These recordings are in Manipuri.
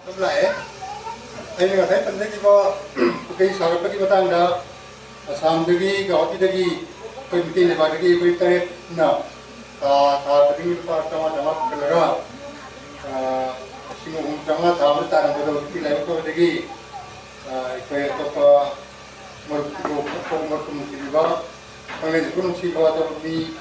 Lúc lại anh thấy phân tích có cái sao cái cái đó sam degi gauti degi koi miti ne ba degi koi tare na ta degi pa tama tama kalaga singo tama tama ta na bodo ki lai ko degi koi to pa mor ko mor ko miti ba pale ko no si ba to ni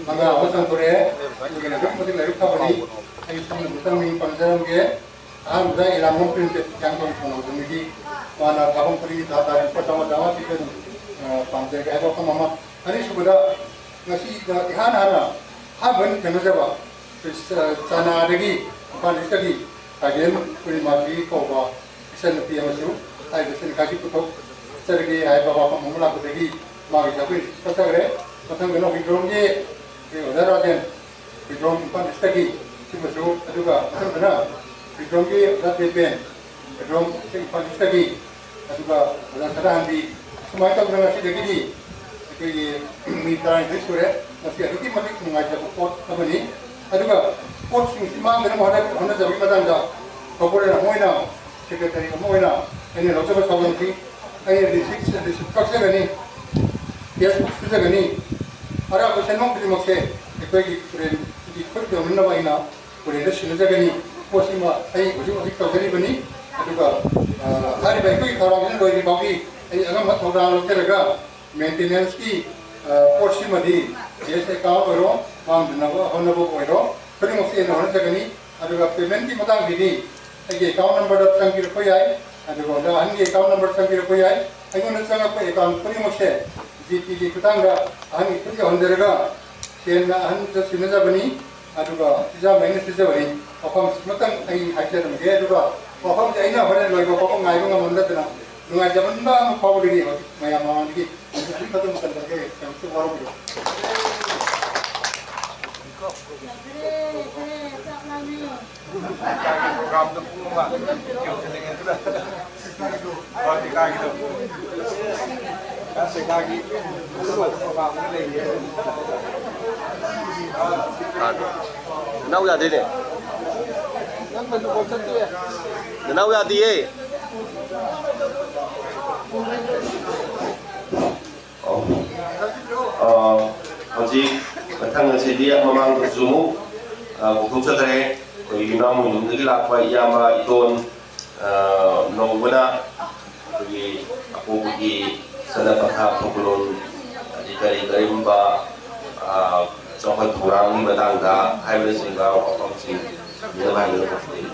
manga awasan kore ni na ko miti lai ka ba ni ai sam mutang ni panjaram ge am da ila mo print yang ko no degi mana tahun peri data pertama-tama kita pantai ke apa mama hari sudah nasi ihan hana haben kena jawab sana lagi bukan lagi kajian puri mati kau bah bisa nanti yang masuk saya bisa kaji putuk sergi hai bawa kamu mula lagi mari jadi pasang kena hidrong je udah rajen hidrong bukan lagi si masuk juga pasang kena hidrong je udah tepen hidrong bukan lagi juga udah serang di semua itu benar nasi lagi di mitra itu sudah nasi ada di mana mengajar pot apa ni juga pot semua benar mana jadi macam dah kau boleh nak mau ina sekretari mau ina ini lalu coba kau nanti ini di kakse gani ya kakse gani ada aku senang beri maksud itu di kot dia mana baina boleh dah sini jaga ni pot semua ini ujung kau jadi bani juga hari baik itu kalau kita doi bagi agak mat orang loket lega maintenance ki porsi madi jese kau ero mang dinawa honabu ero kali mesti eno hona jaga ni juga payment ki matang ini agi account number dat sangkir ko yai juga dah angi account number sangkir ko yai ayo na sanga ko account kali mesti GTG kutangga angi kali honderega siena han jasina jabani juga tija minus tija bani apam matang ai hajar mege juga apam jaina hone loi apam ngai ko ngamunda tena nungai zaman ba pawu digi maya mama digi ini kata makan berke yang tu baru biru program tu pun mak kau dengan tu dah kau tiga gitu kasih kaki program ni lagi Nau ya thế này. yang bentuk bosan tu ya Nau ya đi ấy. Hojii matang sedia memang berjumu untuk cedera bagi namu ini lakwa iyama iton nonguna bagi aku bagi sana pakha pengulun jika mba 정말 도랑이 마당다 하이브리스인가 어떤지 이해하는 것들이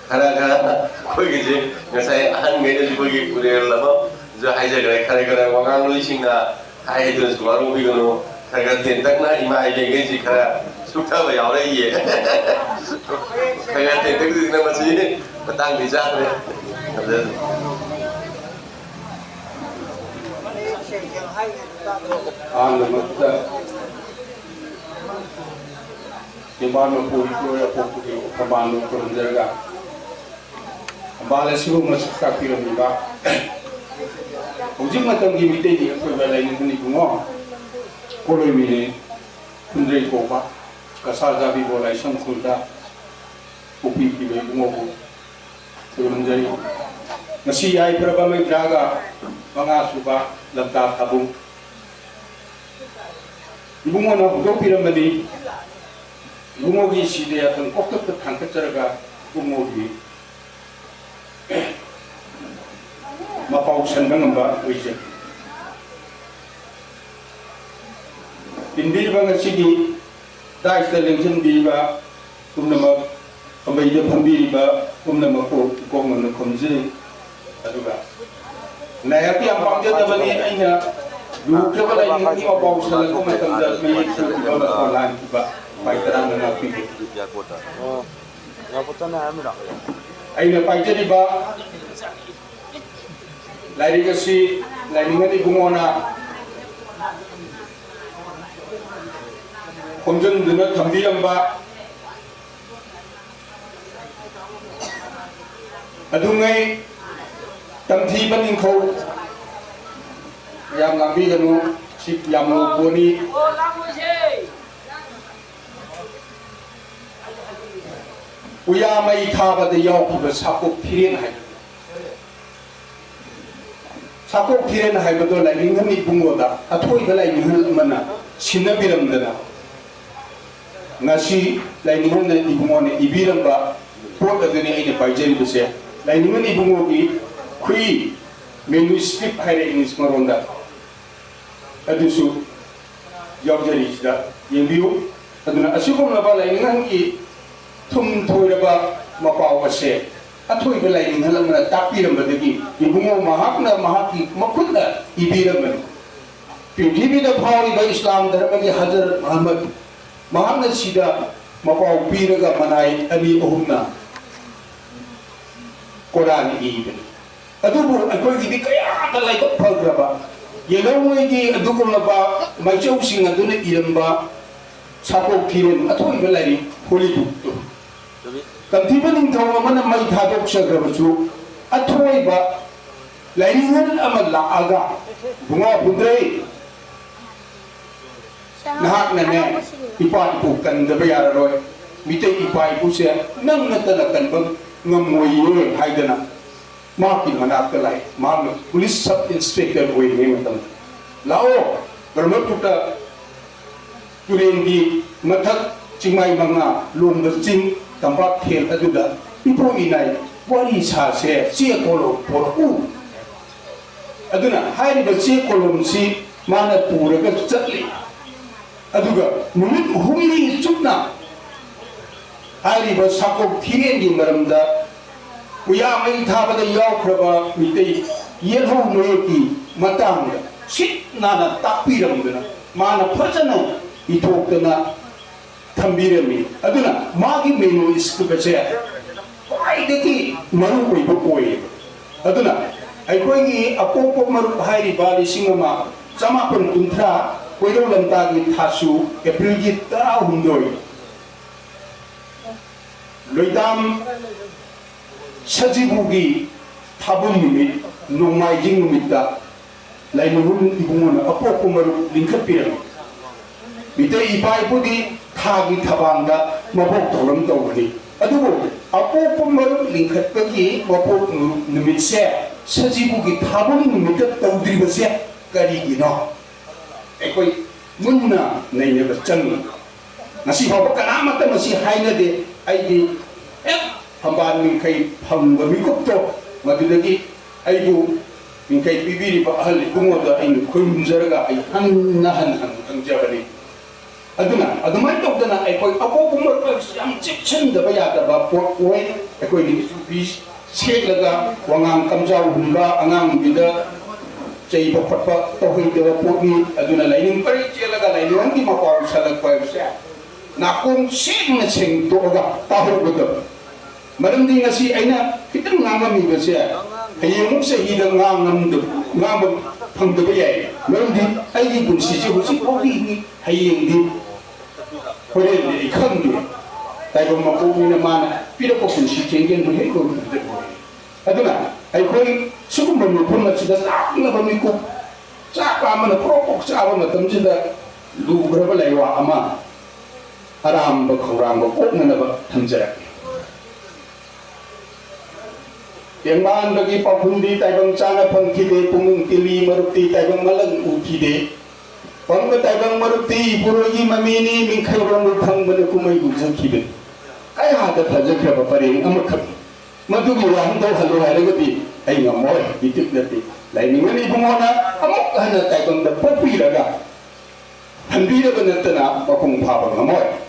하나가 거기지 saya 한 매년 거기 우리라고 저 하이저가 카레가 왕강 루이싱나 하이든 수가로 비고노 카레가 된다나 이마이게지 카라 숙타가 야오래 이에 카레가 된다고 되는 거지 마당 비자 그래 Alamat Dimana pun ya pokoknya kemana pun jaga. Balas itu masuk kaki lembah. Ujung macam gini dia aku belain ini bunga. Kalau ini pendiri kopa, kasar jadi boleh sangkulda. Kopi kibe bunga pun. Sebelum jadi. Masih ay perabamai jaga. Mga suba lamta tabung bungo na do piramadi bungo gi side atan kokto tangka caraga bungo gi mapau sandang ngamba wije indir banga sigi dai selengchen bi ba kumnama kambai de phambi ba kumnama ko ngona komje aduga Naya ti ang pangkat na bani ay na dulu ka pala yung hindi mabawas na lang kung may tanda may ito iba na online iba may tarang na napigil. Oh, napot na namin ako. Ay na pagkat iba lari kasi lari nga di bumona komjon dun na tambilang ba adungay Tamthi baning kau yang ngambil kanu si yang mengupuni 우야마이 타바다 야오키바 사꼭 피렌 하이바 사꼭 피렌 하이바도 라이닝한 이붕어다 아토이가 라이닝한 만나 신나비람드나 ngasi laininghan na ibungone ibiram ba pot aduni aina paijari bese laininghan ibungogi khui manuscript haire English maronda adusu yaujari sida yembiu aduna asugum laba laininghan ki thum thoiraba mapau ase athoi ba laininghan lamna tapiram badagi ibungo mahakna mahaki makhutna ibiram prithibida phawriba Islam dharma ki Hazrat Muhammad mahakna sida mapau piraga manai ani ohumna Quran ibn adubu akoi di kaya kalai ko phagraba yelawoi gi adugum laba maichau sing aduna iramba sapo kiren athoi belari holy book to kantibaning thaw mana mai thadok sagraba chu athoi ba lainingan amala aga bunga bundre nahak na ne ipa ipu kan da bayar roy mitay ipa ipu se nang natalakan bang ngamoy haidana makin hanak kalai mam police sub inspector hoy ne matam lao bermaputa kurengi mathak chingmai manga lomba ching tampak thel aduda ipo inai wari sa se che kolo poru aduna hairi ba che kolom si mana puraga chatli aduga numit humni chupna hairi ba sakop thirengi maramda uya mai thabada yaukraba mitei yelho moyeki matangda sit nana tapiramdana mana phajana itoktana thambirami aduna magi menu iskubase kwaidagi maru oiba oye aduna aikhoi apopop maru hairi ba lisingama chamapun kunthra koiro lamtagi thasu april gi 16 loidam sajibugi thabun numit nongmaijing numitta lainurun ibungona apopop maru lingkhat pirami mitei ipai pudi thagi thabangda mabok thoram tawani adugo apopop maru lingkhat pagi mabok numit se sajibugi thabun numitta tawdribase karigino ekoi munna naineba changi nasi baba kanamata masi hainade aidi hamban mingkai phamba mikupto madudagi aibu mingkai bibiri ba ahli gumoda ainu khunjaraga ai hannahan hangjabani aduna adumai tokdana ekoi apopumar yam chichendaba yadaba poi ekoi ni bis seglaga wangang kamjau hunba angang bida cai bapatpa tohi dewa putni aduna laining pari celaga laining ki mapau salak pai sia nakung sing na sing to ga tahu betul marandi ngasi aina kitang ngam mi sia hayung se hidang ngam ngam phang de yai marandi ai bun si ji husi pobi ni hayeng di kore ni khang ni tai bom ma ko ni na mana pira ko bun si chengen mu he ko de aduna aikhoi sugumba mupuna sida lakna bamiku chapa mana propok chapa matam sida lugraba laiwa ama aramba khuramba kokna ba thamjara yangman bagi papundi taibang chana pangkide pumung tili maruti taibang malang ukide pangka taibang maruti purogi mamini mingkhairam thambana kumai gujam kibe kai hada thajakra ba paring amakhat madugi wahang do halo hairagati ai ngamoy bitik dati lainingan ibungona amok hana taibang da popiraga handira banatana papung phaba ngamoy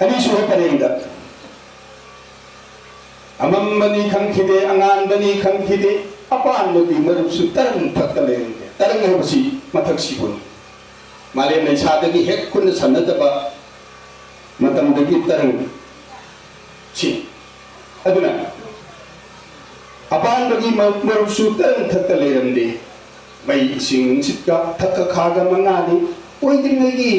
ani suha parengda amambani khangkhide anganbani khangkhide apan modi marup su tarang thakkaleng tarang habasi mathak sibun male nei sadagi hek kun sanadaba matam dagi tarang si aduna apan bagi marup su tarang thakkaleng de mai sing sitka thakka khaga mangani oidring ngi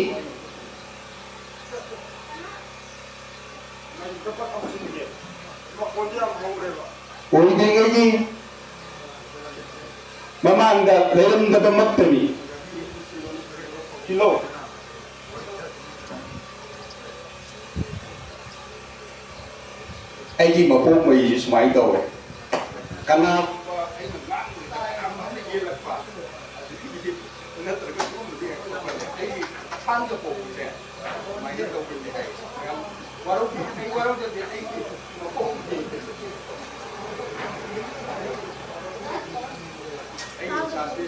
oidring mamanda leram da mattani kilo ꯑꯩꯒꯤ ꯃꯄꯣꯛ ꯃꯩꯁꯤ ꯁꯨꯃꯥꯏꯅ ꯇꯧꯋꯦ ꯀꯅꯥ नत्रगा गुमदे आई थांग पोसे माइने तौबे है वारो की वारो दे आई मको आई साथे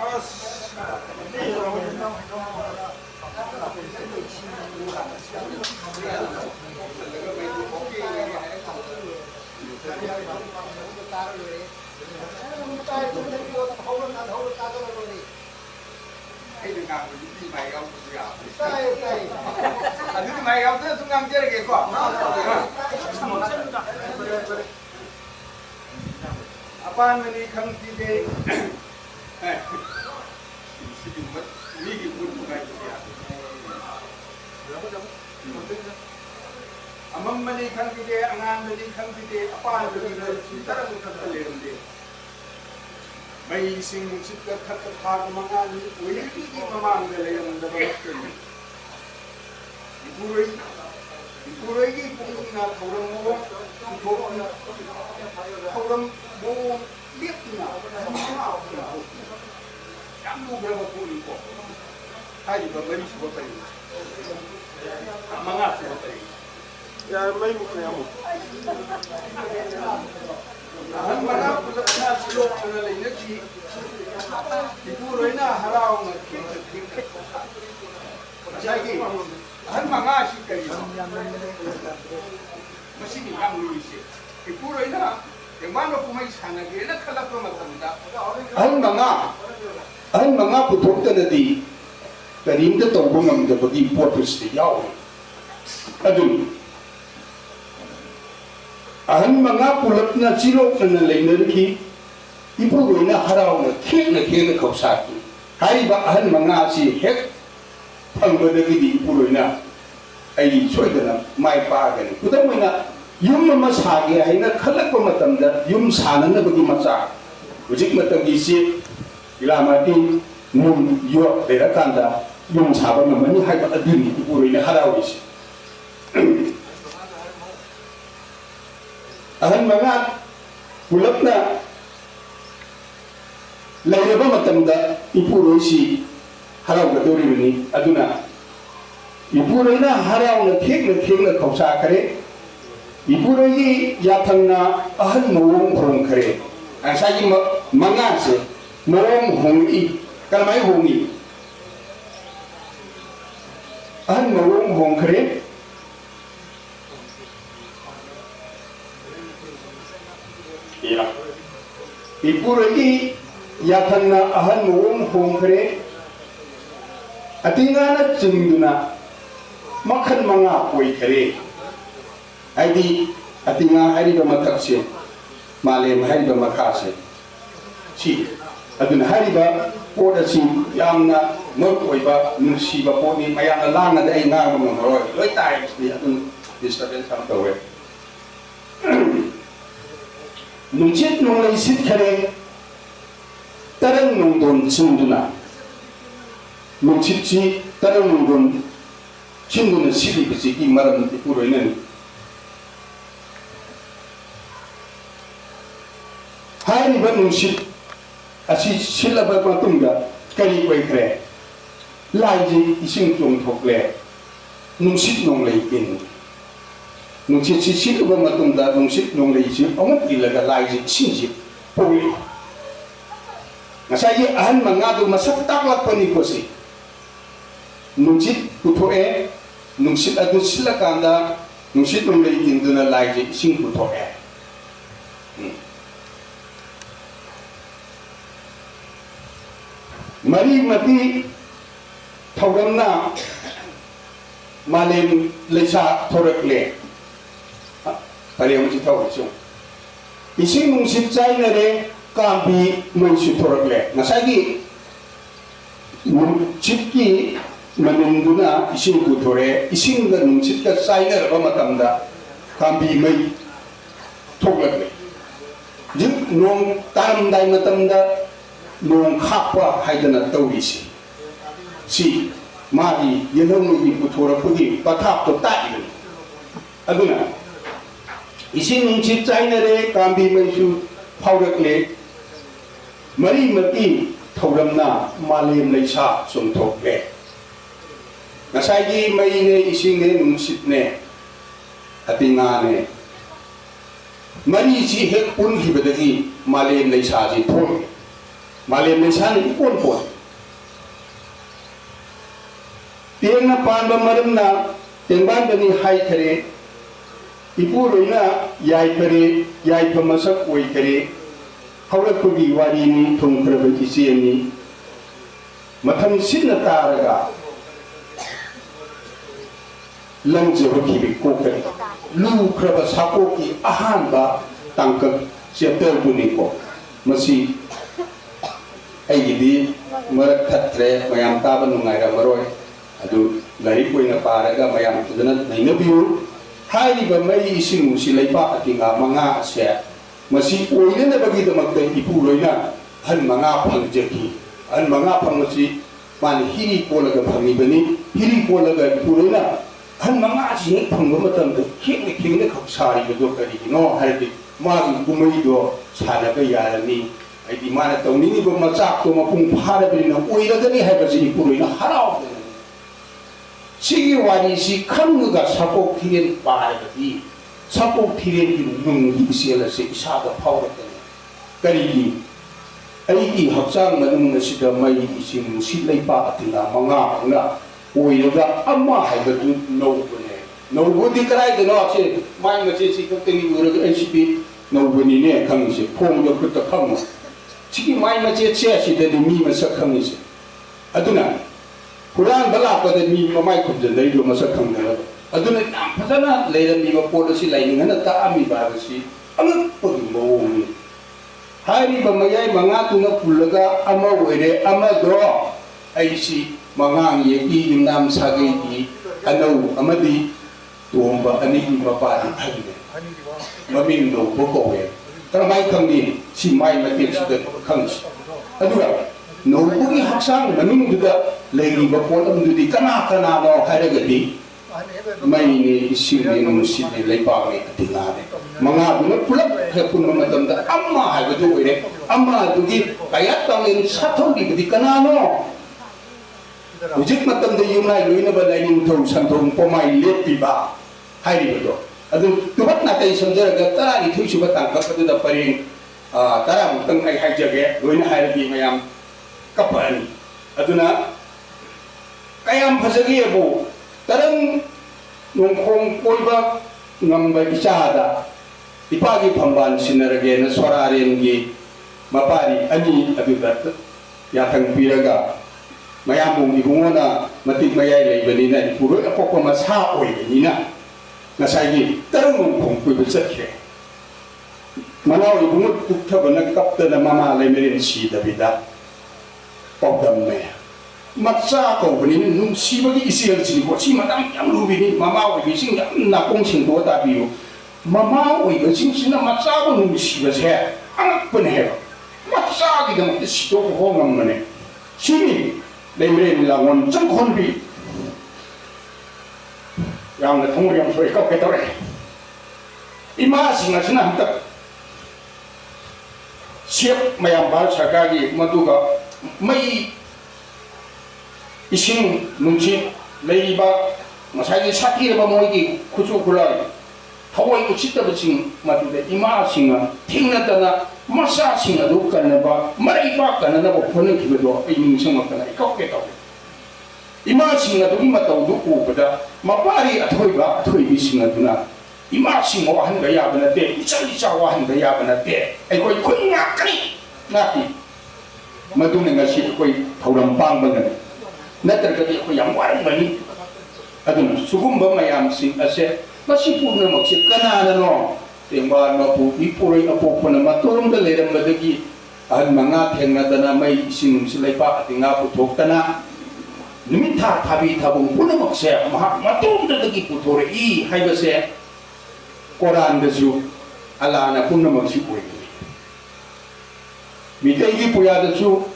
अस cái đường ngang mình đi mày không được à thứ mày không thứ chúng ngang chơi cái quoi apa ini kang tiga sedikit ini pun bukan dia amam mani kang tiga angan mani kang tiga apa ini sudah mudah terlihat dia may sing sipka khatak mga uyiti mamang dalayang dabalakten ipuroy gi kung na thorang mo thorang mo liep na yang mo graba puli ko ay ba may suba tayo mga suba tayo ya may mo kaya mo ang mga pulat na silok na lainaki ipuroy na haraw na kikit masagi ang mga sikay masigi ang luisi ipuroy na yung mga pumay sanagi na kalap na matanda ang mga putok na di karim na tawag ng dabagi potos na yaw adun ang mga pulat na silok na lainaki ipuroy na haraw na kikit na kausaki hariba ang mga si hek pangbadagi di ipuroy na ay soydana may paagani kudam na yung mamasagi ay nakhalak pa matamda yung sana na bagi masak ujik matang isi ilamati nung yuwa dera kanda yung sabang naman ni hay paaduni ipuroy na haraw isi ang mga pulat na layraba matamda ipuroy si haraw na dori ni aduna ipuroy na haraw na kek na kausa kare ipuroy yatang na ahan mawong hong kare ang sagi mga se mawong hong i kalamay hong i ahan mawong hong kare ipuroy yatang na ahan mawong hong kare atingana chingduna makhan mga koi kare aidi atinga hariba matakse malem hariba makase si aduna hariba poda si yamna norkoiba nungsiba poni mayana langa da ay nga mo roy loy times ni adun disturbance am tawe nungchit nung lay sit kare tarang nung don chingduna nungchitchi tarang nung don chingduna sili bisi ki maram ipuroy na hariba nungsit asi silaba matungga kari koi kre laiji ising tung thokle nungsit nong lay in nungsit si silaba matungga nungsit nong lay si amut ilaga laiji sinji puli ngasai ahan mangadu masak taklak pani kosi nungsit putoe nungsit adu silakanda nungsit nong lay in duna laiji ising putoe mari mati thauramna malem leisa thorakle pariyam chi thawchu ising nungsit chaina re kambi mensu thorakle nasagi nungchitki manunduna ising ku thore ising ga nungsit ka chaina ra matamda kambi mai thoklakle jik nong taram dai matamda nong khapa haidana tawisi si 마기 연형이 부토라프기 바탑도 따이는 아구나 이신 눈치 짜이너레 감비 메이수 파우럭레 머리머리 thauramna malem leisa sumthokle ngasai mai ne ising ne nungsit ne atinga ne mari chi hek pun hi bedagi malem leisa ji thon malem leisa ni kon pon tiang na pan ba maram na tengban bani hai khare ipu loina yai khare yai phamasak oi khare haurakpugi wari ni thongkraba isi ni matham sinna taraga lamjaba khibi kokari lu kraba sakoki ahanba tangkak chapter buni ko masi aigidi marak thatre mayam taba nungaira maroi adu lari koina paraga mayam tudana nainabiu haiba mai isinu si leipa atinga manga se masi oile na bagi damakta ipu loina han manga phangjaki han manga phangsi man hiri kolaga phangni bani hiri kolaga ipu loina han manga ji phangba matam da khekne khekne khaksari do kari no hardi ma kumai do sana ga yarani aidi mana tawni ni ba machak to mapung phara bani na oila gani haiba ji ipu loina harau sigi wani si khamga sapok thiren paragati sapok thiren ki nung isela se isada phawrakani karigi aigi hakchang manung nasida mai isin si leipa atina manga na oiraga amma haibatu nobuni karai de no se mai ma se si kakni uraga ncb nobuni ne khangi se phom do khutta khang chiki mai ma che che si de mi ma sak khangi se aduna Quran bala pada mi mamai khunjan dai do masak khangna aduna nam phasana leiram mi policy line ngana ta ami barasi ang pagmo ni hari bamayai manga tuna pulaga ama were ama do aisi mangang ye ki nam sagai di anau amadi tomba ani mapa di thagde mamin do bokowe tramai khangni si mai matik suda khangsi adura nobugi haksang manung duda lagi bapol amdudi kana kana no haragadi mai ni isini no sini leipa ni tingane manga buna pulak hepun matamda amma hagadu ire amma dugi kayat tangin sathong di kana no ujik matamda yumnai loina ba lainin thong santhong pomai lepi ba hairi bedo adu tubat na tai samjaraga tarani thuisu ba tangka padu da paring taram tang ai haijage loina hairagi mayam kapani aduna kayam phasagi abu tarang nongkhong koiba ngamba ichada ipagi phamban sinarage na swararen gi mapari ani adudat yathang piraga mayamung ibungona matik mayai leibani na ipuro apoko masa oibani na nasai tarang nongkhong koiba chakhe manaw ibungut tukthaba na kapta na mama leimerin si dabida Pogdam me, matsa kau bani nung si bagi isi al sini ko si matang yang lu bini mama oi bising yang nakong sing do ta biu mama oi bising sina matsa ko nung si ba se ang penhe matsa ki dang si do ko ngam mane sini lemre ni langon chang khon bi yang na thong yang soi ka petore ima singa sina hantak siap mayam bal sakagi maduga mai ising nungsi leiba masai sakir ba moigi kuchu kulai thawai ku chitta baching matude ima singa thingna dana masa singa du kana ba mai ba kana na ba phone ki do ai ning sanga kana ikokke to ima singa du ma to du ku bada mapari athoi ba athoi bi singa duna ima singa wa han ga ya bana te ichali cha wa han ga ya bana te ai koi koi nga kani nati madung ngasi koi thauram pang bangan natragadi ko yang warang bani adun sugumba mayam sing ase masi purna maksi kanana no temba no pu ipuroi apo puna maturum da leram badagi an manga thengna dana mai sinum silai pa atinga puthok tana nimitha thabi thabung puna makse maturum da dagi puthore I haibase Quran da ju ala na puna maksi oi Mitegi puya da su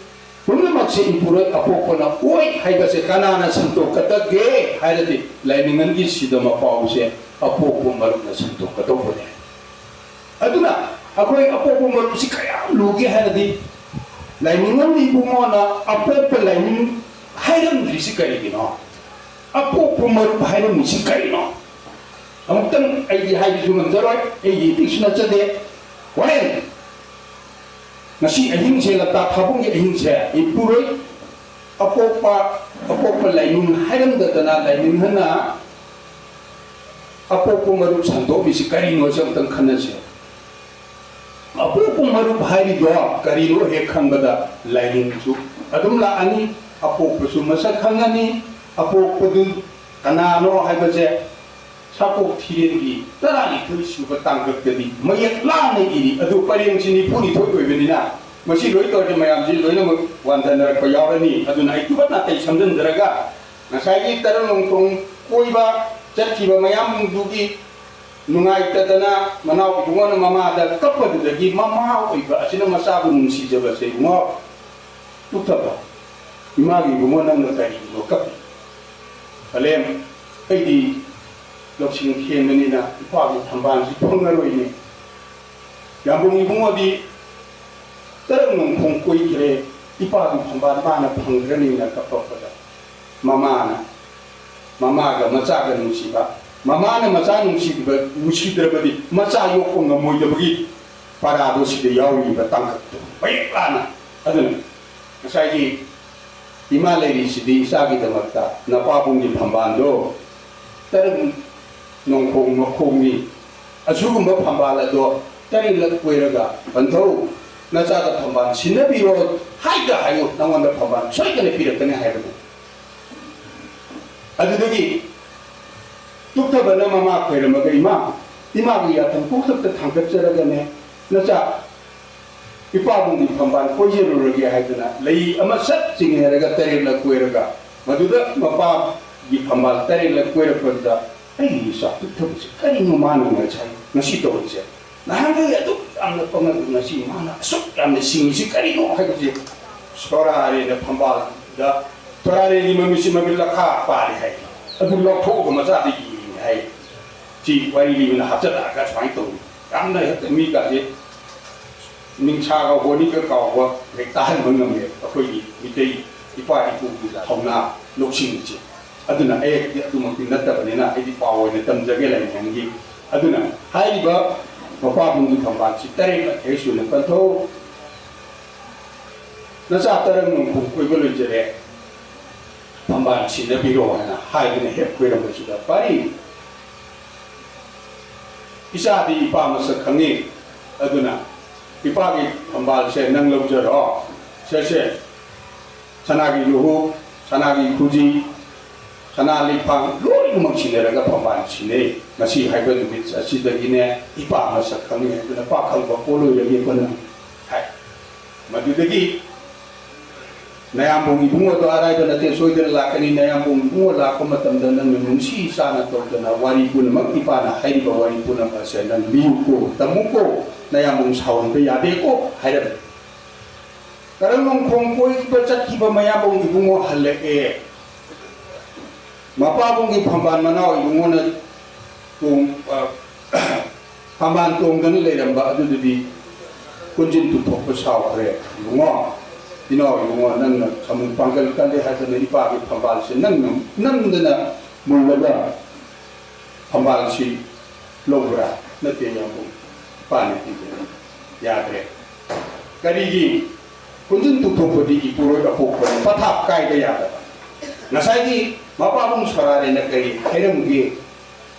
ꯄꯨꯝꯅꯃꯛꯁꯤ ꯏꯄꯨꯔꯣꯏ ꯑꯄꯣꯛꯄꯅ ꯑꯣꯏ ꯍꯥꯏꯕꯁꯦ ꯀꯅꯥꯅ ꯁꯟꯇꯣꯛꯀꯗꯒꯦ ꯍꯥꯏꯔꯗꯤ ꯂꯥꯏꯅꯤꯡꯉꯟꯒꯤ ꯁꯤꯗ ꯃꯄꯥꯎꯁꯦ ꯑꯄꯣꯛꯄ ꯃꯔꯨꯞꯅ ꯁꯟꯇꯣꯛꯀꯗꯧꯕꯅꯦ ꯑꯗꯨꯅ ꯑꯩꯈꯣꯏ ꯑꯄꯣꯛꯄ ꯃꯔꯨꯞꯁꯤ ꯀꯌꯥꯝ ꯂꯨꯒꯦ ꯍꯥꯏꯔꯗꯤ ꯂꯥꯏꯅꯤꯡꯉꯟ 이부모나 ꯑꯄꯣꯛꯄ ꯂꯥꯏꯅꯤꯡ 하이람들이시 까리기노 아포 푸마루 하이람이시 까리노 아무튼 아이디 하이디 주면 들어요 아이디 픽스나 쩌대 와인 nasi ahingse lata thabung ahingse ipuroi apopa lainin hairam dadana lainin hana apopa marup sando bisi kari no jam tang khanase apopa marup hairi do kari lo he khambada lainin chu adum la ani apopa su masa khangani apopa du kanano haibase sapok thirengi tarani thu suba tangkak dedi mayak la ne iri adu pareng sini puni thoi oi benina masi loi to de mayam ji loi na wandana ko yawrani adu nai tu batna tai samjan daraga nasai gi taran longtong koiba chakhiba mayam dugi nungai tadana manau dungona mama da kappa dagi mama oiba asina masa bu nungsi jaba se ngo tutaba imagi bumona na tai no kapi alem aidi loksin khenmanina ipagu thamban si phongaroi yambung ibungodi tarang nong khong koi kire ipagu thamban bana phangrani na kapapada mama ga macha ga nungsiba mama na macha nungsiba usidrabadi macha yokko ngamoidabagi parado side yawi ba tangkatto bai plana aduna kasai himalaya sidi isagi damakta napabung di thambando tarang nongkhong makhongni asugumba phambala do tari lak koiraga banthau nacha da phamban sinabiro haida hayo nangwanda phamban soidane pirakane haibadu adudagi tuktabana mama koiramaga ima gi yatham kukhapta thangkapjaragane nacha ipabungi phamban koijerurage haidana lei ama sat chingeraga tari lak koiraga maduda mapa gi phambal tari lak koirapada ai sa tuthabse kari no manu na chai nasi to je nahanga ya tu amna pangal nasi mana sok amna singisi kari no haje sora are na phambal da torare ni mamisi mabilla kha pari hai adu lok tho ko macha di hai ji wai li na hacha da ka chwai to amna ya mi ka je ning cha ga honi ka ka wa re ta han mangam ye akoi ni mi dei ipa ipu da thongna loksin ji aduna ay aduma pinnatabana ay di pawo ne tamjage lai hangi aduna haiba mapabung di thamba chi tare la thesu ne pantho na sa tarang nung koi go le jere thamba chi ne biro na haiba ne hep koi ram chi da pari isa di pa ma sa khangi aduna ipa gi thamba se nang lo jero se sanagi luhu sanagi khuji sanali pang lori mangsineraga pamban sine masi haiba numit asidagine ipa masa kami aduna pa khalba polo yagi kona hai madudagi nayambung ibungo to arai to nate soidena lakani nayambung ibungo lakko matamda nang nungsi sana to dana wari pun mak ipa na haiba wari pun asa nang liuko tamuko nayambung sawon pe yade ko haira karang khong koi bachat kiba mayambung ibungo halle mapabungi phamban manau ibungona tung phamban tongdana leiramba adududi kunjin tu thokpa sawre ibungo ibungo nang samun panggal kale hadana ipa gi phambal se nangdana mullaga phambal si logra nate yamu pani ti yadre karigi kunjin tu thokpa di ipuro apokpa pathap kai ga yada nasai mapabung sarare na kari hairam gi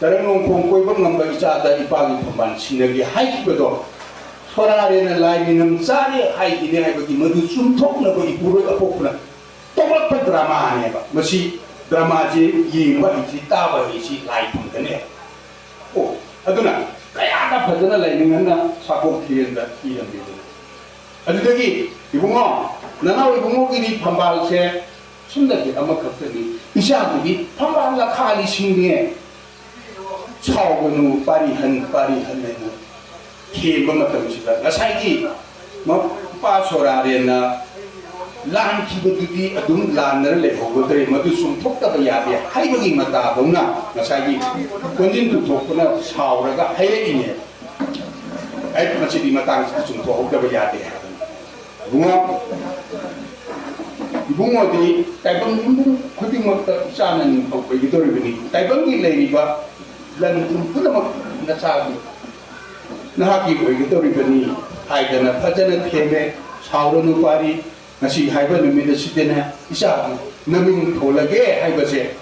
tarang nong khong koi bang ngamba icha da ipagi phamban sinagi hai bedo sarare na lai ni nam chari hai ine hai bagi madu sum thok na bagi puro apokna tolak pa drama ne ba masi drama je yi ba ji ta ba ji lai phang ne o aduna kaya da phadana lai ni nganna sapok thiren da iram bi adudagi ibungo nanaw ibungo gi phambal se sunda기 아마 갑자기 이샤들이 방방라 카리 신경에 차오고는 파리한 내는 개범 같은 시다 나사이기 뭐 빠소라레나 laan kibadudi adum laan nara le hogodre madu sum thokta ba yade haibagi mata dona ngasagi konjin tu thokna sauraga haire ine ai machidi matang sum thokta ba yade bunga di taibang ibu kuding makta sanan au pe gitori bini taibang gi lei ba lan puna mak nasabi nahaki ko gitori bini haidana phajana theme sauranu pari ngasi haiba numida sidena isa naming tholage haibase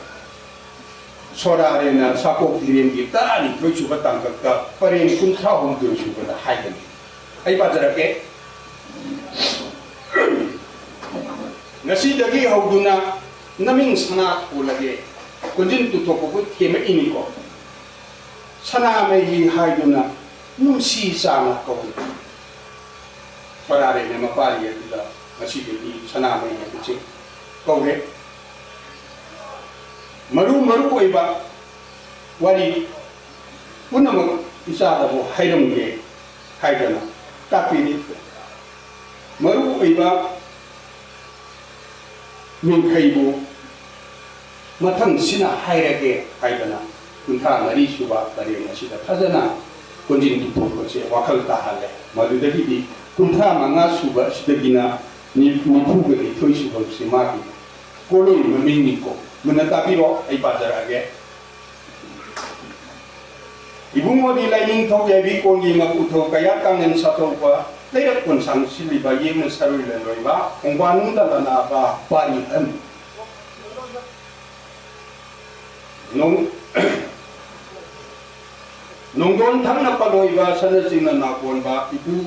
sorare na sako kiren gi tani thoichu batang ka paren kun tha hom do chu ba haidani ai bazara ke ngasi dagi hauduna naming sana ulage kunjin tu to ko theme ini ko sana me hi haiduna numsi sana ko parare ne mapari ya ngasi dagi sana me ya chi ko re maru oiba wari punam isa da bo hairam ge haidana tapini maru oiba min khaibu mathang sina hairage haidana kuntha ngari suba tare ngasida phajana kunjin tu ko che wakal ta hale madudagi di kuntha manga suba sidagina ni pu ge thoi su ko se ma ki kolo mamin ni ko munata biro ai bazara ge ibungo di laining thok ya bi ko ngi ma ku tho kaya kangen sa tho pa lerak pun sang sili ba yem sarui len roi ba ongwan da na ba pari an nong nonggon thang na paloi ba sana jing na kon ba ibu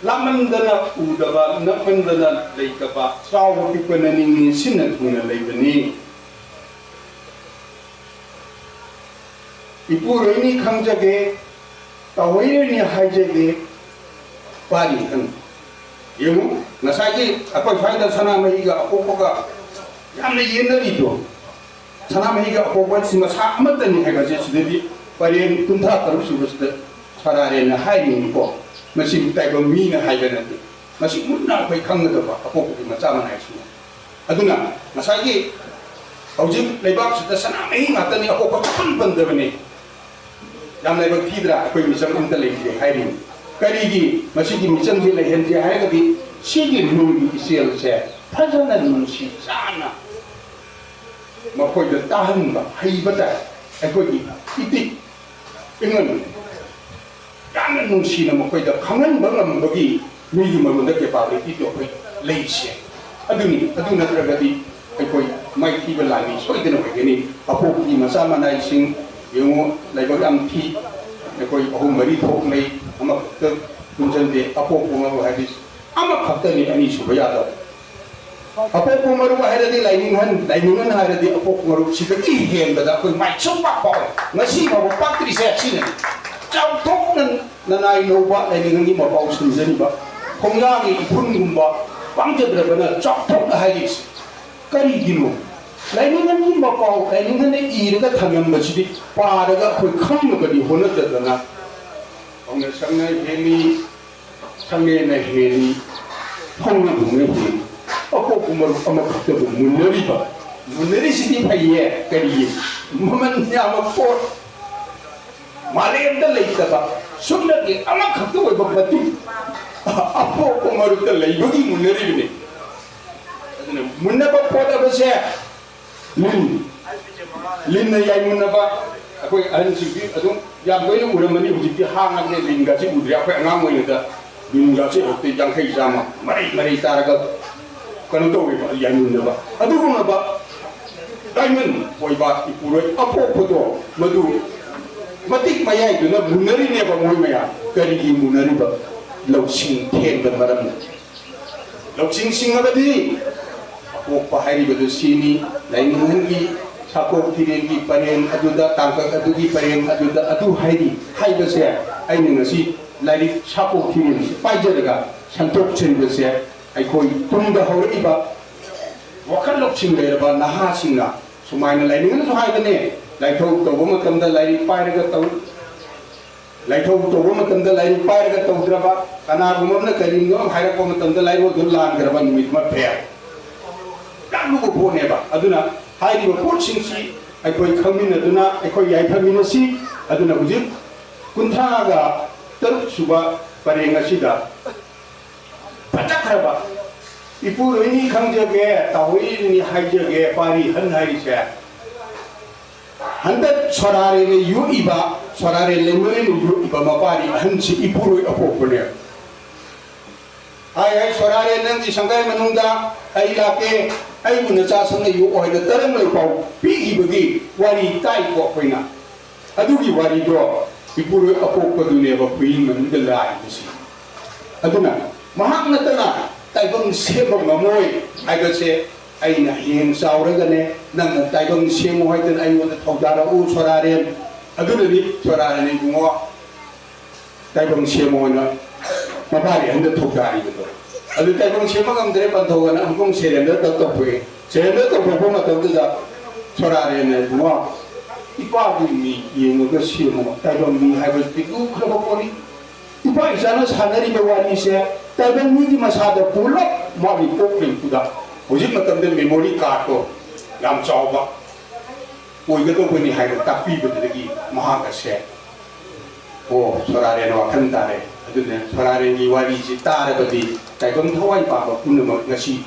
laman dana udaba napan dana leika ba saw ki penaning sin na thuna leibani ipu roini khangjage tawaini haijage pari han yemu nasagi akoi faida sana mahiga akokoga yamna yenari do sana mahiga akokoga simasa amatani haga je sidedi pari kuntha taru sibusda sarare na haini ko masi taiba mi na haigana de masi munna koi khangda ba akokoga macha manai su aduna nasagi hojik leibak sida sana mahi matani akokoga pan bandabane yamna ba tidra koi misam amta leide hairi karigi masigi misam hi lehen je haigadi sigi nuri isel se phajana nunsi sana makoi da tahan ba haibata akoi iti ingan yamna nunsi na makoi da khangan bangam bagi migi marunda ke pare ti to koi leise aduna tragadi akoi mai ti balani soidena wageni apo ki masama nai sing yung laibag ang ti ako'y ahumari thok may amakta kunsan de apo pumaru hadis amakta ni ani subayado apo pumaru hadis lainingan hadis apo pumaru sidagi hen bada ako'y may supak pa ngasi mabapatri sa sinin chow thok nanay no ba lainingan ni mabaw sunzani ba kung yangi ipun gumba pangjadra ba na chow thok na hadis kari gino lainingan ni mapau lainingan ni iraga thangam bachidi paraga khoi khang badi hona dadana ongna sangai heli sangai na heli hongna bumne heli ako kumar amakta bu munari sidi paiye kariye maman nyama ko male da leita ba sunna ki amakta oi babati apo kumar da leibagi munari ne munna ba poda ba se lin na yai mun ba akoi an sigi adum yam doi nu uramani hujiti hang ne linga si udri akoi angang moi da linga si otte jang khai jama mari taraga kanu to ba yai mun ba adu ko ba diamond koi ba ipuroi apo photo madu matik mayai du na munari ne ba moi maya kari gi munari ba lauching ten da maram lauching singabadi Opa hari betul sini, lain lagi sakok tirengi paren aduda tangkak adugi paren aduda adu hari besar, ini nasi lain sakok tirengi pajar juga santok cen besar, koi tunggu hari iba, wakar lok sing leba naha singa, sumaina lain dengan suhai bene, lain tahu macam dah lain pajar juga tahu, ꯂꯥꯏꯊꯧ ꯇꯧꯕ ꯃꯇꯝꯗ ꯂꯥꯏꯔꯤꯛ ꯄꯥꯏꯔꯒ ꯇꯧꯗ꯭ꯔꯕ ꯀꯅꯥꯒꯨꯝꯕ ꯑꯃꯅ ꯀꯔꯤꯅꯣ ꯍꯥꯏꯔꯛꯄ ꯃꯇꯝꯗ ꯂꯥꯏꯔꯣꯗꯨ ꯂꯥꯟꯈ꯭ꯔꯕ ꯅꯨꯃꯤꯠ ꯑꯃ ꯐꯦ ꯌꯥꯝ ꯂꯨꯕ ꯄꯣꯠꯅꯦꯕ ꯑꯗꯨꯅ ꯍꯥꯏꯔꯤꯕ ꯄꯣꯠꯁꯤꯡꯁꯤ ꯑꯩꯈꯣꯏ ꯈꯪꯃꯤꯟꯅꯗꯨꯅ ꯑꯩꯈꯣꯏ ꯌꯥꯏꯐꯃꯤꯟꯅꯁꯤ ꯑꯗꯨꯅ ꯍꯧꯖꯤꯛ 63 ꯁꯨꯕ ꯄꯔꯦꯡ ꯑꯁꯤꯗ ꯐꯖꯈ꯭ꯔꯕ ꯏꯄꯨꯔꯣꯏꯅꯤ ꯈꯪꯖꯒꯦ ꯇꯥꯍꯣꯏꯅꯤ ꯍꯥꯏꯖꯒꯦ ꯄꯥꯔꯤ ꯍꯟ ꯍꯥꯏꯔꯤꯁꯦ ꯍꯟꯗꯛ ꯁꯣꯔꯥꯔꯦꯅ ꯌꯣꯛꯏꯕ ꯁꯣꯔꯥꯔꯦ ꯂꯩꯃꯔꯦꯅ ꯌꯣꯛꯏꯕ ꯃꯄꯥꯔꯤ ꯑꯍꯟꯁꯤ ꯏꯄꯨꯔꯣꯏ ꯑꯄꯣꯛꯄꯅꯦ ꯍꯥꯏ ꯁꯣꯔꯥꯔꯦ ꯅꯪꯒꯤ ꯁꯪꯒꯥꯏ ꯃꯅꯨꯡꯗ ꯑꯩ ꯂꯥꯛꯀꯦ ꯑꯩꯕꯨ ꯅꯆꯥ ꯁꯪꯅ ꯌꯣꯛꯑꯣ ꯍꯥꯏꯅ ꯇꯔꯪ ꯂꯩꯄꯥꯎ ꯄꯤꯈꯤꯕꯒꯤ ꯋꯥꯔꯤ ꯇꯥꯏꯀꯣ ꯑꯩꯈꯣꯏꯅ ꯑꯗꯨꯒꯤ ꯋꯥꯔꯤꯗꯣ ꯏꯄꯨꯔꯣꯏ ꯑꯄꯣꯛꯄꯗꯨꯅꯦꯕ ꯈꯨꯌꯤꯡ ꯃꯅꯨꯡꯗ ꯂꯥꯛꯏꯕꯁꯤ ꯑꯗꯨꯅ ꯃꯍꯥꯛ ꯅꯠꯇꯅ ꯇꯥꯏꯕꯪ ꯁꯦꯝꯕ ꯉꯝꯃꯣꯏ ꯍꯥꯏꯕꯁꯦ ꯑꯩꯅ ꯍꯌꯦꯡ ꯆꯥꯎꯔꯒꯅꯦ ꯅꯪꯅ ꯇꯥꯏꯕꯪ ꯁꯦꯝꯃꯨ ꯍꯥꯏꯗꯅ ꯑꯩꯉꯣꯟꯗ ꯊꯧꯗꯥꯔꯛꯎ ꯁꯣꯔꯥꯔꯦꯟ ꯑꯗꯨꯅꯗꯤ ꯁꯣꯔꯥꯔꯦꯟ ꯏꯕꯨꯡꯉꯣ ꯇꯥꯏꯕꯪ ꯁꯦꯝꯃꯨ ꯍꯥꯏꯅ ꯃꯄꯥꯔꯤ ꯑꯍꯟꯗ ꯊꯧꯗꯥꯔꯤꯕꯗꯣ ꯑꯗꯨ ꯇꯥꯏꯕꯪ ꯁꯦꯝꯕ ꯉꯝꯗ꯭ꯔꯦ ꯄꯟꯊꯧꯒꯅ ꯑꯃꯨꯛ ꯁꯦꯔꯦꯟꯗꯔ ꯇꯧꯊꯣꯛꯏ ꯁꯦꯔꯦꯟꯗꯔ ꯇꯧꯊꯣꯛꯄ ꯃꯇꯝꯗꯨꯗ ꯁꯣꯔꯥꯔꯦꯟꯅ ꯏꯕꯨꯡꯉꯣ ꯏꯄꯥꯒꯤ ꯃꯤ ꯌꯦꯡꯉꯒ ꯁꯦꯝꯃꯨ ꯇꯥꯏꯕꯪ ꯃꯤ ꯍꯥꯏꯕꯁꯤꯗꯤ ꯂꯨꯈ꯭ꯔꯕ ꯄꯣꯠꯅꯤ ꯏꯄꯥ ꯏꯆꯥꯅ ꯁꯥꯟꯅꯔꯤꯕ ꯋꯥꯔꯤꯁꯦ ꯇꯥꯏꯕꯪ ꯃꯤꯒꯤ ꯃꯁꯥꯗ ꯄꯨꯂꯞ ꯃꯥꯒꯤ ꯄꯣꯛꯂꯤꯕꯗꯨꯗ ꯍꯧꯖꯤꯛ ꯃꯇꯝꯗ ꯃꯦꯃꯣꯔꯤ ꯀꯥꯔꯗꯇꯣ ꯌꯥꯝ ꯆꯥꯎꯕ ꯑꯣꯏꯒꯗꯧꯕꯅꯤ ꯍꯥꯏꯅ ꯇꯥꯛꯄꯤꯕꯗꯒꯤ ꯃꯍꯥꯛ ꯑꯁꯦ ꯑꯣ ꯁꯣꯔꯥꯔꯦꯟ ꯋꯥꯈꯜ ꯇꯥꯔꯦ ꯑꯗꯨꯅ ꯁꯣꯔꯥꯔꯦꯟꯒꯤ ꯋꯥꯔꯤꯁꯤ ꯇꯥꯔꯕꯗꯤ ꯇꯥꯏꯕꯪ ꯊꯋꯥꯏ ꯄꯥꯟꯕ ꯄꯨꯝꯅꯃꯛ ꯉꯁꯤ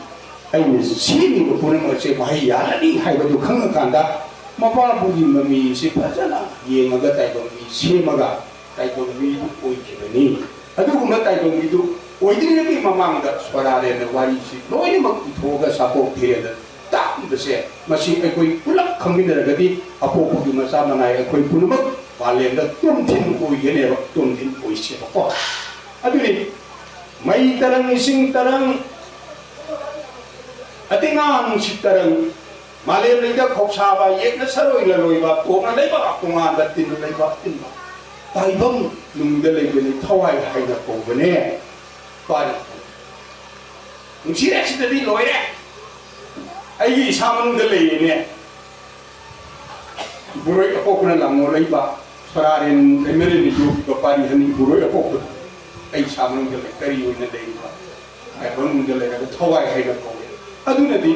ꯑꯩꯅ ꯁꯦꯝꯃꯤꯕ ꯄꯨꯝꯅꯃꯛ ꯑꯁꯦ ꯃꯍꯩ ꯌꯥꯜꯂꯅꯤ ꯍꯥꯏꯕꯗꯨ ꯈꯪꯉꯀꯥꯟꯗ ꯃꯄꯥꯕꯨꯒꯤ ꯃꯃꯤꯁꯤ ꯐꯖꯅ ꯌꯦꯡꯉꯒ ꯇꯥꯏꯕꯪ ꯃꯤ ꯁꯦꯝꯃꯒ ꯇꯥꯏꯕꯪ ꯃꯤꯗꯨ ꯑꯣꯏꯈꯤꯕꯅꯤ ꯑꯗꯨꯒꯨꯝꯕ ꯇꯥꯏꯕꯪ ꯃꯤꯗꯨ ꯑꯣꯏꯗ꯭ꯔꯤꯉꯩꯒꯤ ꯃꯃꯥꯡꯗ ꯁꯣꯔꯥꯔꯦꯟꯅ ꯋꯥꯔꯤꯁꯤ ꯂꯣꯏꯅꯃꯛ ꯏꯊꯣꯛꯑꯒ ꯁꯥꯄꯣꯛ ꯊꯤꯔꯦꯗ ꯇꯥꯛꯂꯤꯕꯁꯦ ꯃꯁꯤ ꯑꯩꯈꯣꯏ ꯄꯨꯂꯞ ꯈꯪꯃꯤꯟꯅꯔꯒꯗꯤ ꯑꯄꯣꯛꯄꯒꯤ ꯃꯆꯥ ꯃꯅꯥꯏ ꯑꯩꯈꯣꯏ ꯄꯨꯝꯅꯃꯛ ꯃꯥꯂꯦꯝꯗ ꯇꯨꯝꯊꯤꯟ ꯑꯣꯏꯒꯅꯦꯕ ꯇꯨꯝꯊꯤꯟ ꯑꯣꯏꯁꯦꯕꯀꯣ ꯑꯗꯨꯅꯤ ꯃꯩ ꯇꯔꯪ ꯏꯁꯤꯡ ꯇꯔꯪ ꯑꯇꯤꯡꯉꯥ ꯅꯨꯡꯁꯤꯠ ꯇꯔꯪ ꯃꯥꯂꯦꯝ ꯂꯩꯗ ꯈꯧꯁꯥꯕ ꯌꯦꯛꯅ ꯁꯔꯣꯏ ꯂꯂꯣꯏꯕ ꯇꯣꯛꯅ ꯂꯩꯕ ꯇꯣꯉꯥꯟꯕ ꯇꯤꯟꯅ ꯂꯩꯕ ꯇꯤꯟꯕ ꯇꯥꯏꯕꯪ ꯅꯨꯡꯗ ꯂꯩꯕꯅꯤ ꯊꯋꯥꯏ ꯍꯥꯏꯅ ꯀꯧꯕꯅꯦ ꯄꯥꯔꯤ ꯅꯨꯡꯁꯤꯔꯦ ꯁꯤꯗꯗꯤ ꯂꯣꯏꯔꯦ ꯑꯩꯒꯤ ꯏꯁꯥ ꯃꯅꯨꯡꯗ ꯂꯩꯔꯦꯅꯦ ꯏꯄꯨꯔꯣꯏ ꯑꯄꯣꯛꯄꯅ ꯂꯥꯡꯉꯣ ꯂꯩꯕ ꯁꯣꯔꯥꯔꯦꯟ ꯂꯩꯃꯔꯦꯟ ꯌꯣꯛꯈꯤꯕ ꯄꯥꯔꯤ ꯍꯟ ꯏꯄꯨꯔꯣꯏ ꯑꯄꯣꯛꯄꯗ ꯑꯩ ꯏꯁꯥ ꯃꯅꯨꯡꯗ ꯂꯩ ꯀꯔꯤ ꯑꯣꯏꯅ ꯂꯩꯔꯤꯕ ꯇꯥꯏꯕꯪ ꯅꯨꯡꯗ ꯂꯩꯔꯒ ꯊꯋꯥꯏ ꯍꯥꯏꯅ ꯀꯧꯋꯦ ꯑꯗꯨꯅꯗꯤ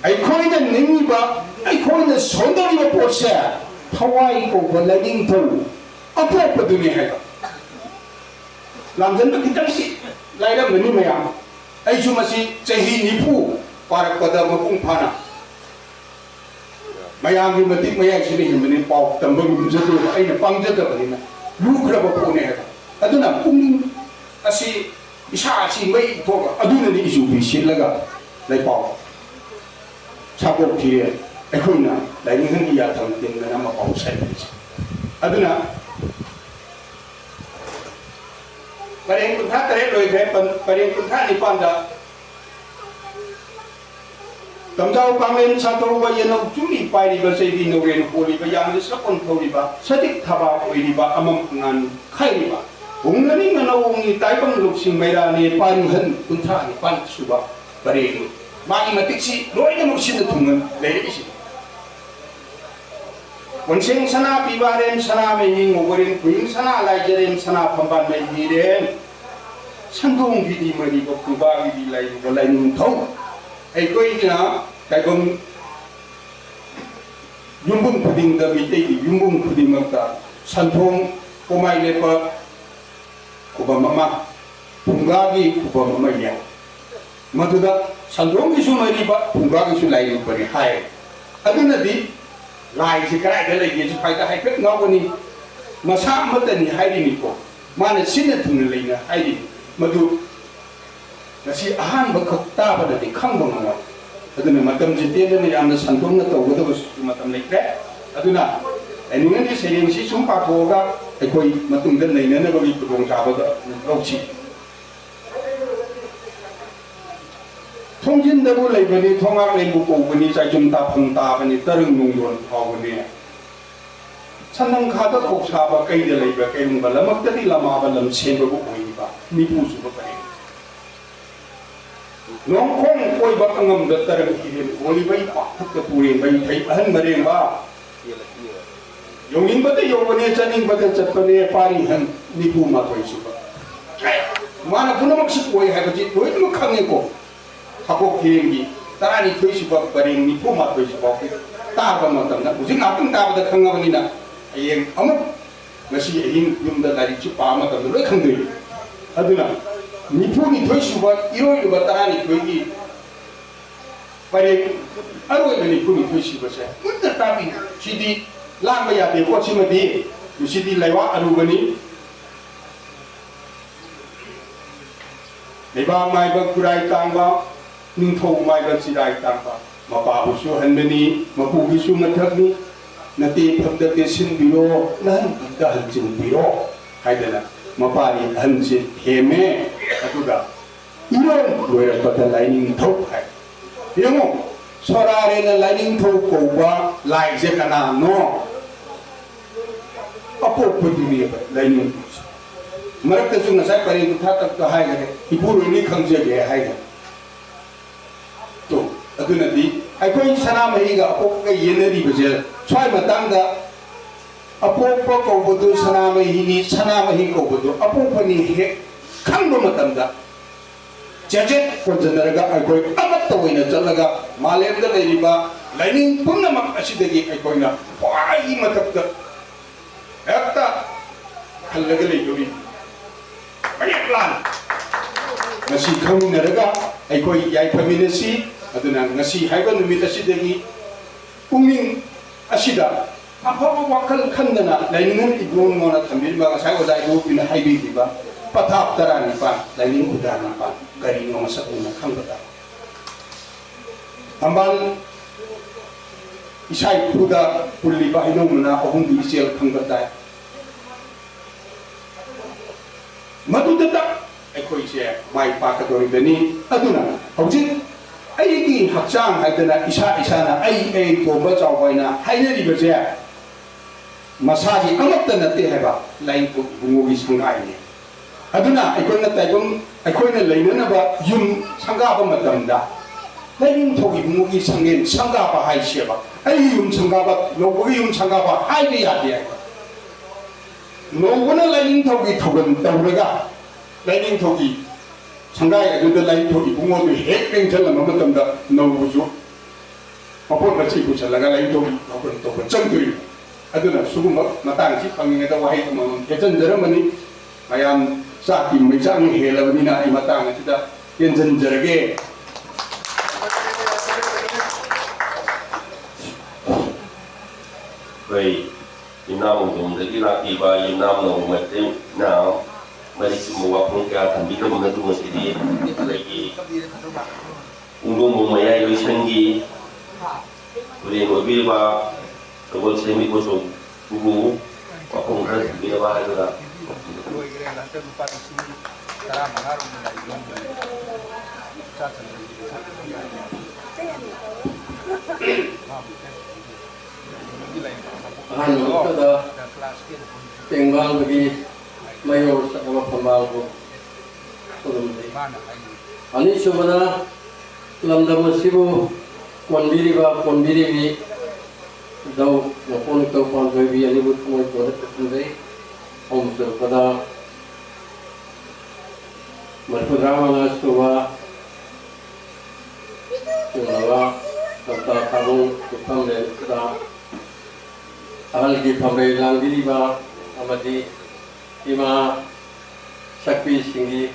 ꯑꯩꯈꯣꯏꯅ ꯅꯤꯡꯉꯤꯕ ꯑꯩꯈꯣꯏꯅ ꯁꯣꯟꯗꯧꯔꯤꯕ ꯄꯣꯠꯁꯦ ꯊꯋꯥꯏ ꯀꯧꯕ ꯂꯥꯏꯅꯤꯡꯊꯧ ꯑꯄꯣꯛꯄꯗꯨꯅꯤ ꯍꯥꯏꯕ ꯂꯥꯝꯖꯟꯕ ꯈꯤꯇꯪꯗꯤ ꯂꯥꯏꯔꯝꯒꯅꯤ ꯃꯌꯥꯝ ꯑꯩꯁꯨ ꯃꯁꯤ ꯆꯍꯤ 90 ꯄꯥꯔꯛꯄꯗ ꯃꯄꯨꯡ ꯐꯥꯅ ꯃꯌꯥꯝꯒꯤ ꯃꯇꯤꯛ ꯃꯌꯥꯏꯁꯤꯗ ꯍꯤꯡꯕꯅꯤ ꯄꯥꯎ ꯇꯝꯕ ꯉꯝꯖꯗꯕ ꯑꯩꯅ ꯄꯥꯡꯖꯗꯕꯅꯤꯅ ꯂꯨꯈ꯭ꯔꯕ ꯄꯣꯠꯅꯤ ꯍꯥꯏꯕ ꯑꯗꯨꯅ ꯄꯨꯛꯅꯤꯡ ꯑꯁꯤ ꯏꯁꯥ ꯑꯁꯤ ꯃꯩ ꯊꯣꯛꯑꯒ ꯑꯗꯨꯅꯗꯤ ꯏꯆꯨꯕꯤ ꯁꯤꯠꯂꯒ ꯂꯩꯄꯥꯎ ꯁꯥꯄꯣꯛ ꯊꯤꯔꯦ ꯑꯩꯈꯣꯏꯅ ꯂꯥꯏꯅꯤꯡꯍꯟꯒꯤ ꯌꯥꯊꯪ ꯇꯤꯡꯗꯅ ꯃꯄꯥꯎ ꯁꯥꯏꯕꯤꯁꯦ ꯑꯗꯨꯅ ꯄꯔꯦꯡ 63 ꯂꯣꯏꯈ꯭ꯔꯦ ꯄꯔꯦꯡ 64ꯗ ꯇꯝꯖꯥꯎ ꯀꯥꯡꯂꯦꯟ ꯁꯥꯇꯧꯕ ꯌꯦꯅꯧ ꯆꯨꯝꯃꯤ ꯄꯥꯏꯔꯤꯕ ꯆꯩꯕꯤ ꯅꯧꯔꯦꯟ ꯍꯣꯜꯂꯤꯕ ꯌꯥꯝꯅ ꯁꯛꯄꯟ ꯊꯧꯔꯤꯕ ꯁꯖꯤꯛ ꯊꯕꯥ ꯑꯣꯏꯔꯤꯕ ꯑꯃꯝ ꯑꯉꯥꯟ ꯈꯥꯏꯔꯤꯕ ꯍꯣꯡꯅꯅꯤ ꯉꯅꯧꯉꯤ ꯇꯥꯏꯕꯪ ꯂꯧꯁꯤꯡ ꯃꯩꯔꯥꯅꯤ ꯄꯥꯔꯤꯍꯟ 64 ꯁꯨꯕ ꯄꯔꯦꯡ ꯃꯥꯒꯤ ꯃꯇꯤꯛꯁꯤ ꯂꯣꯏꯅꯃꯛ ꯁꯤꯗ ꯊꯨꯡꯅ ꯂꯩꯔꯛꯏꯁꯤ ꯋꯟꯁꯦꯡ ꯁꯅꯥ ꯄꯤꯕꯥꯔꯦꯟ ꯁꯅꯥ ꯃꯩꯅꯤꯡ ꯉꯧꯕꯔꯦꯟ ꯈꯨꯌꯤꯡ ꯁꯅꯥ ꯂꯥꯏꯖꯔꯦꯟ ꯁꯅꯥ ꯐꯝꯕꯥꯟ ꯃꯩꯍꯤꯔꯦꯟ ꯁꯟꯗꯣꯡꯒꯤꯗꯤ ꯃꯔꯤꯕ ꯈꯨꯕꯥꯒꯤꯗꯤ ꯂꯩꯔꯤꯕ ꯂꯥꯏꯅꯤꯡꯊꯧ ꯑꯩꯈꯣꯏꯅ ꯇꯥꯏꯕꯪ ꯌꯨꯝꯕꯨꯝ ꯈꯨꯗꯤꯡꯗ ꯃꯤꯇꯩꯒꯤ ꯌꯨꯝꯕꯨꯝ ꯈꯨꯗꯤꯡꯃꯛꯇ ꯁꯟꯊꯣꯡ ꯀꯣꯃꯥꯏ ꯂꯦꯞꯄ ꯈꯨꯕꯝ ꯑꯃ ꯐꯨꯡꯒꯥꯒꯤ ꯈꯨꯕꯝ ꯑꯃ ꯌꯥꯏ ꯃꯗꯨꯗ ꯁꯟꯊꯣꯡꯒꯤꯁꯨ ꯂꯩꯔꯤꯕ ꯐꯨꯡꯒꯥꯒꯤꯁꯨ ꯂꯩꯔꯤꯕꯅꯤ ꯍꯥꯏ ꯑꯗꯨꯅꯗꯤ ꯂꯥꯏꯁꯤ ꯀꯗꯥꯏꯗ ꯂꯩꯒꯦꯁꯨ ꯐꯥꯏꯗ ꯍꯥꯏꯐꯦꯠ ꯉꯥꯎꯒꯅꯤ ꯃꯁꯥ ꯑꯃꯠꯇꯅꯤ ꯍꯥꯏꯔꯤꯅꯤꯀꯣ ꯃꯥꯅ ꯁꯤꯟꯅ ꯊꯨꯡꯅ ꯂꯩꯅ ꯍꯥꯏꯔꯤꯅꯤ ꯃꯗꯨ ꯉꯁꯤ ꯑꯍꯥꯟꯕ ꯈꯛ ꯇꯥꯕꯗꯗꯤ ꯈꯪꯕ ꯉꯝꯃꯣꯏ ꯑꯗꯨꯅ ꯃꯇꯝꯁꯤ ꯇꯦꯟꯗꯅ ꯌꯥꯝꯅ ꯁꯟꯗꯣꯛꯅ ꯇꯧꯒꯗꯕꯁꯨ ꯃꯇꯝ ꯂꯩꯇ꯭ꯔꯦ ꯑꯗꯨꯅ ꯂꯥꯏꯅꯤꯡꯍꯟꯒꯤ ꯁꯩꯔꯦꯡꯁꯤ ꯁꯨꯝ ꯄꯥꯊꯣꯛꯑꯒ ꯑꯩꯈꯣꯏ ꯃꯇꯨꯡꯗ ꯅꯩꯅꯅꯕꯒꯤ ꯈꯨꯗꯣꯡꯆꯥꯕꯗ ꯂꯧꯁꯤ ꯊꯣꯡꯖꯤꯟꯗꯕꯨ ꯂꯩꯕꯅꯤ ꯊꯣꯡꯉꯥꯛꯂꯦꯟꯕꯨ ꯀꯧꯕꯅꯤ ꯆꯥꯏꯖꯨꯝ ꯇꯥꯐꯝ ꯇꯥꯕꯅꯤ ꯇꯔꯪ ꯅꯨꯡꯗꯣꯟ ꯐꯥꯎꯕꯅꯤ ꯁꯟꯅꯪꯈꯥꯗ ꯀꯧꯁꯥꯕ ꯀꯩꯗ ꯂꯩꯕ ꯀꯩꯔꯨꯡꯕ ꯂꯝꯃꯛꯇꯗꯤ ꯂꯝꯥꯕ ꯂꯝ ꯁꯦꯟꯕꯕꯨ ꯑꯣꯏꯔꯤꯕ 90 ꯁꯨꯕ ꯄꯔꯦꯡ ꯅꯣꯡꯈꯣꯡ ꯀꯣꯏꯕ ꯑꯉꯝꯗ ꯇꯔꯪ ꯍꯤꯔꯦꯟ ꯍꯣꯜꯂꯤꯕꯩ ꯄꯥꯛꯊꯛꯇ ꯄꯨꯔꯦꯟꯕ ꯏꯊꯩ ꯑꯍꯟ ꯃꯔꯦꯡꯕ 용인부터 요번에 전인부터 쳤더니 파리 한 니부 맡고 있어. mana punamak si kuy habaji kuy mo khange ko thako khirengi tarani thoi si ba paring ni phu ma thoi si ba ta ba ma tam na ujing apung ta ba da khanga bani na ayeng amuk ngasi aying yum da dari chi pa ma tam loi khangdei aduna ni phu ni thoi si ba iroi ba tarani thoi gi paring aroi ba ni phu ni thoi si ba sa mutta ta bi si di lang ba ya de ko si ma di si di laiwa aru bani Neba mai ba kurai tangba ningthou mai ba sidai tangba mapa busu hanbeni mapu gisu mathakni nati phamda te sin biro nan da hanjin biro haidana mapa ni hanjin heme atuda iron loira pata lining thou hai yango sorare na lining thou ko ba lai je kana no apo pudini lining Marak tu ngasai paling tu tak tu hai kan, ibu ini khangje ge hai kan. Tu, atu nanti, aku ini sana mahi ga apo ke yene di bezel, cuai matang ga apo kau betul sana mahi kau betul, apo pani he khang do matam da. Jajet ko jeneraga aku amat tahu ina jalaga malem da lagi ba, lain pun nama asyik aku ina, wah ini matam da. Ekta, hal lagi lagi banyak plan. Nasi kami neraga, aikoi yai feminisi, aduna nasi haiba numita sidegi, uming asida. Apa wakal kandana, lainun ibu mona tambil baga saya wajah ibu pina haibi tiba, patap tarani pa, lainin udana pa, gari ngoma sakuna kambata. Ambal isai puda pulli bahino muna ohun diisial kambata. Madudata aikoi se mai pa ka doi beni aduna hauji aigi hakchang haidana isa na ai to ba chaw baina haina ri baje masagi amatta na te haba lain ko bungogi sangai ni aduna aikoi na taibum aikoi na lainana ba yum sanga ba matamda lain thogi bungogi sangen sanga ba hai se ba ai yum sanga ba logogi yum sanga ba hai ri ya de Nobuna lain thogi thogan tawraga lain thogi sangai adu lain thogi bungo bi hek peng chala mamatam da nobuju apor bachi bu chala lain thogi apor to changduri aduna suguma matang chi phangi da wahai mamam kejan jaramani ayam saki mejang helabani na ai matang da yenjan jarage Vậy Việt Nam dùng để là kỳ bài Việt Nam là một cái nào mà đi mua qua phong trào thành biết là tu mà đi là gì unggung một mấy ai đối sinh gì rồi mỗi biết ba tôi vẫn xem bị cô số unggung qua phong trào thành biết là ba rồi đó Han ko da tengal bagi mayor sa mga pambago ani subana lamdam sibu konbiri bi daw napon to pang bi ani but mo ko da kunday om to pada marpudrama na suwa tunawa tata kabung kupamle da ahal ki pamre langdiri ba amadi ima sakpi singi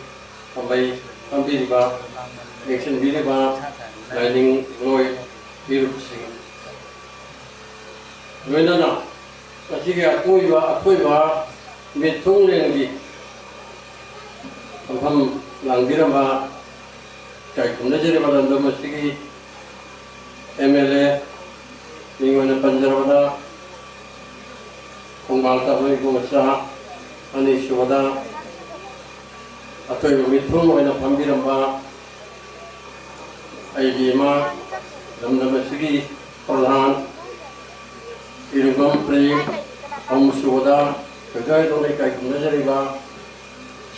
pambiri ba election biri ba lining loy biru sing wenana asige akoi ba metung lengdi ampam langdira ba kai kumna jere ba dando masigi MLA ningona panjarabada Kung malta mo yung sa ani syuhada atau mitro mo na pambiram ba ay lima damdam sige pradhan irugam pre om syuhada kagay do kay kung najari ba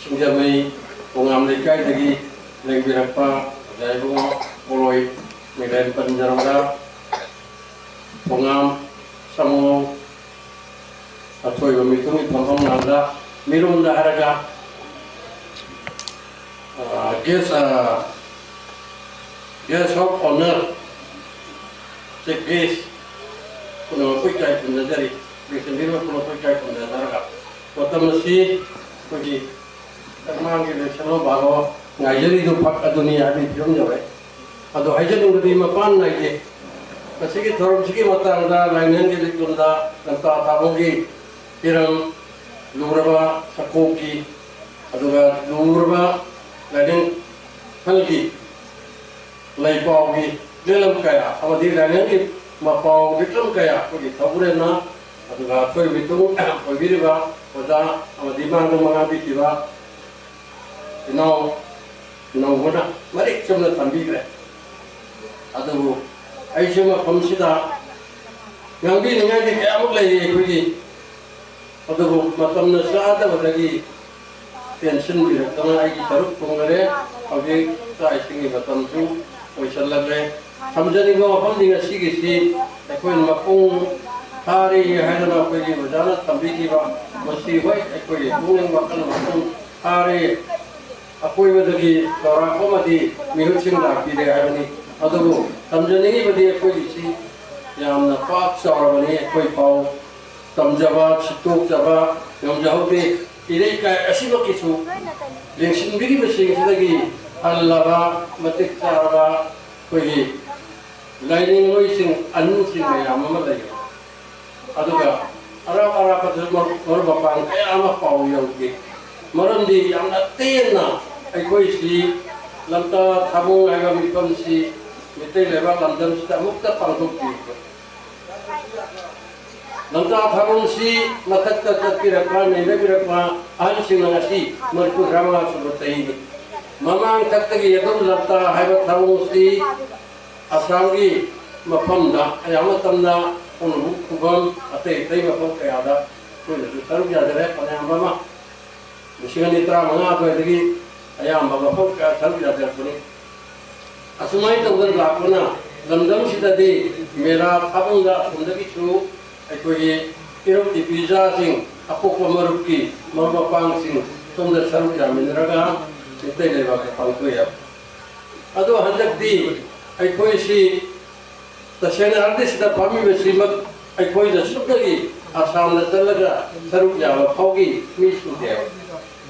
singjamay kung amlay kay dagi nagbirak pa dahil mo puloy milen panjarabada pungam samo ꯑꯊꯣꯏꯕ ꯃꯤꯊꯨꯡꯒꯤ ꯐꯝꯐꯝ ꯂꯥꯡꯗ ꯃꯤꯔꯣꯟꯗ ꯍꯥꯏꯔꯒ guest of honor chief guest puno kai punajari presendiro puno kai punajara potamasi koji tamang ge chalo bago ngajari do phak aduni abi jom jawe ado haijani ngudi mapan naige kasigi thorom sigi matangda lainen ge likunda nanta tabongi piram luraba sakoki aduga luraba lainen halgi lay pawgi lelam kaya amadi lainen ge mapaw diklam kaya koji thaburena aduga thoi bitu oibiriba oda amadi mangda mangabi tiba Now what? Marik chumna tambigre. Adu aishama pamsida. Ngambi ningai di kamuk lagi kuji. Adu matamna saada badagi tension bila tana ai taruk pungare. Abi ta aisingi matamsu oisalagre. Samjani go apam dinga sigisi. Ekoi mapung hari haidana kuji bajana tambigi ba masi wai ekoi bungang makan mapung hari अकोइबदगी दौराकोमदी मिहुचिंग लापीरे हायबनी अदुबु तमजनिगी बदी अकोइदिसी यामना पाक चावरबनी अकोइ पाउ तमजबा छितोक जबा यमजहौते इरेई का असिबकिसु लेंसिनबिगी बसिंगसिदगी हल्लबा मतिक चारबा कोई लाइनिंग लोइसिंग अन्सिंग मयाम अमा लैयो अदुगा अरा अरा पदर मरबपान कयामा पाउ यौगे मरमदी यामना तेना अखोई लमता थाबो आइबा मिफमसी मितै लेबा लमदम सिदा मुक्ता पांथोकि लमता थाबोंसी मथक्ता चतपिरपा नेबेबिरपा अहनसिंगनासी मरकु रामा सुबतै ममांग तक्तगी यदम लमता हाइबा थाबोंसी असरांगी मफमदा अयामा तमना उनु खुबम अतै तै मफम कयादा कोइ सरु यादरे पनाममा मिशिगनि तरा मंगा अदगी ayam bapa pun kalau tidak terpenuhi. Asumai tu bukan lakuna. Lambang sida di merah abang dah sudah kicu. Aku ye iruk di pizza sing aku pemeruki mama pang sing sudah seru jam meneraga itu lewat pangku ya. Ado hendak di aku si tasnya artis sida kami bersimak aku ida sudah di asam dah terlaga seru jam pagi misu dia.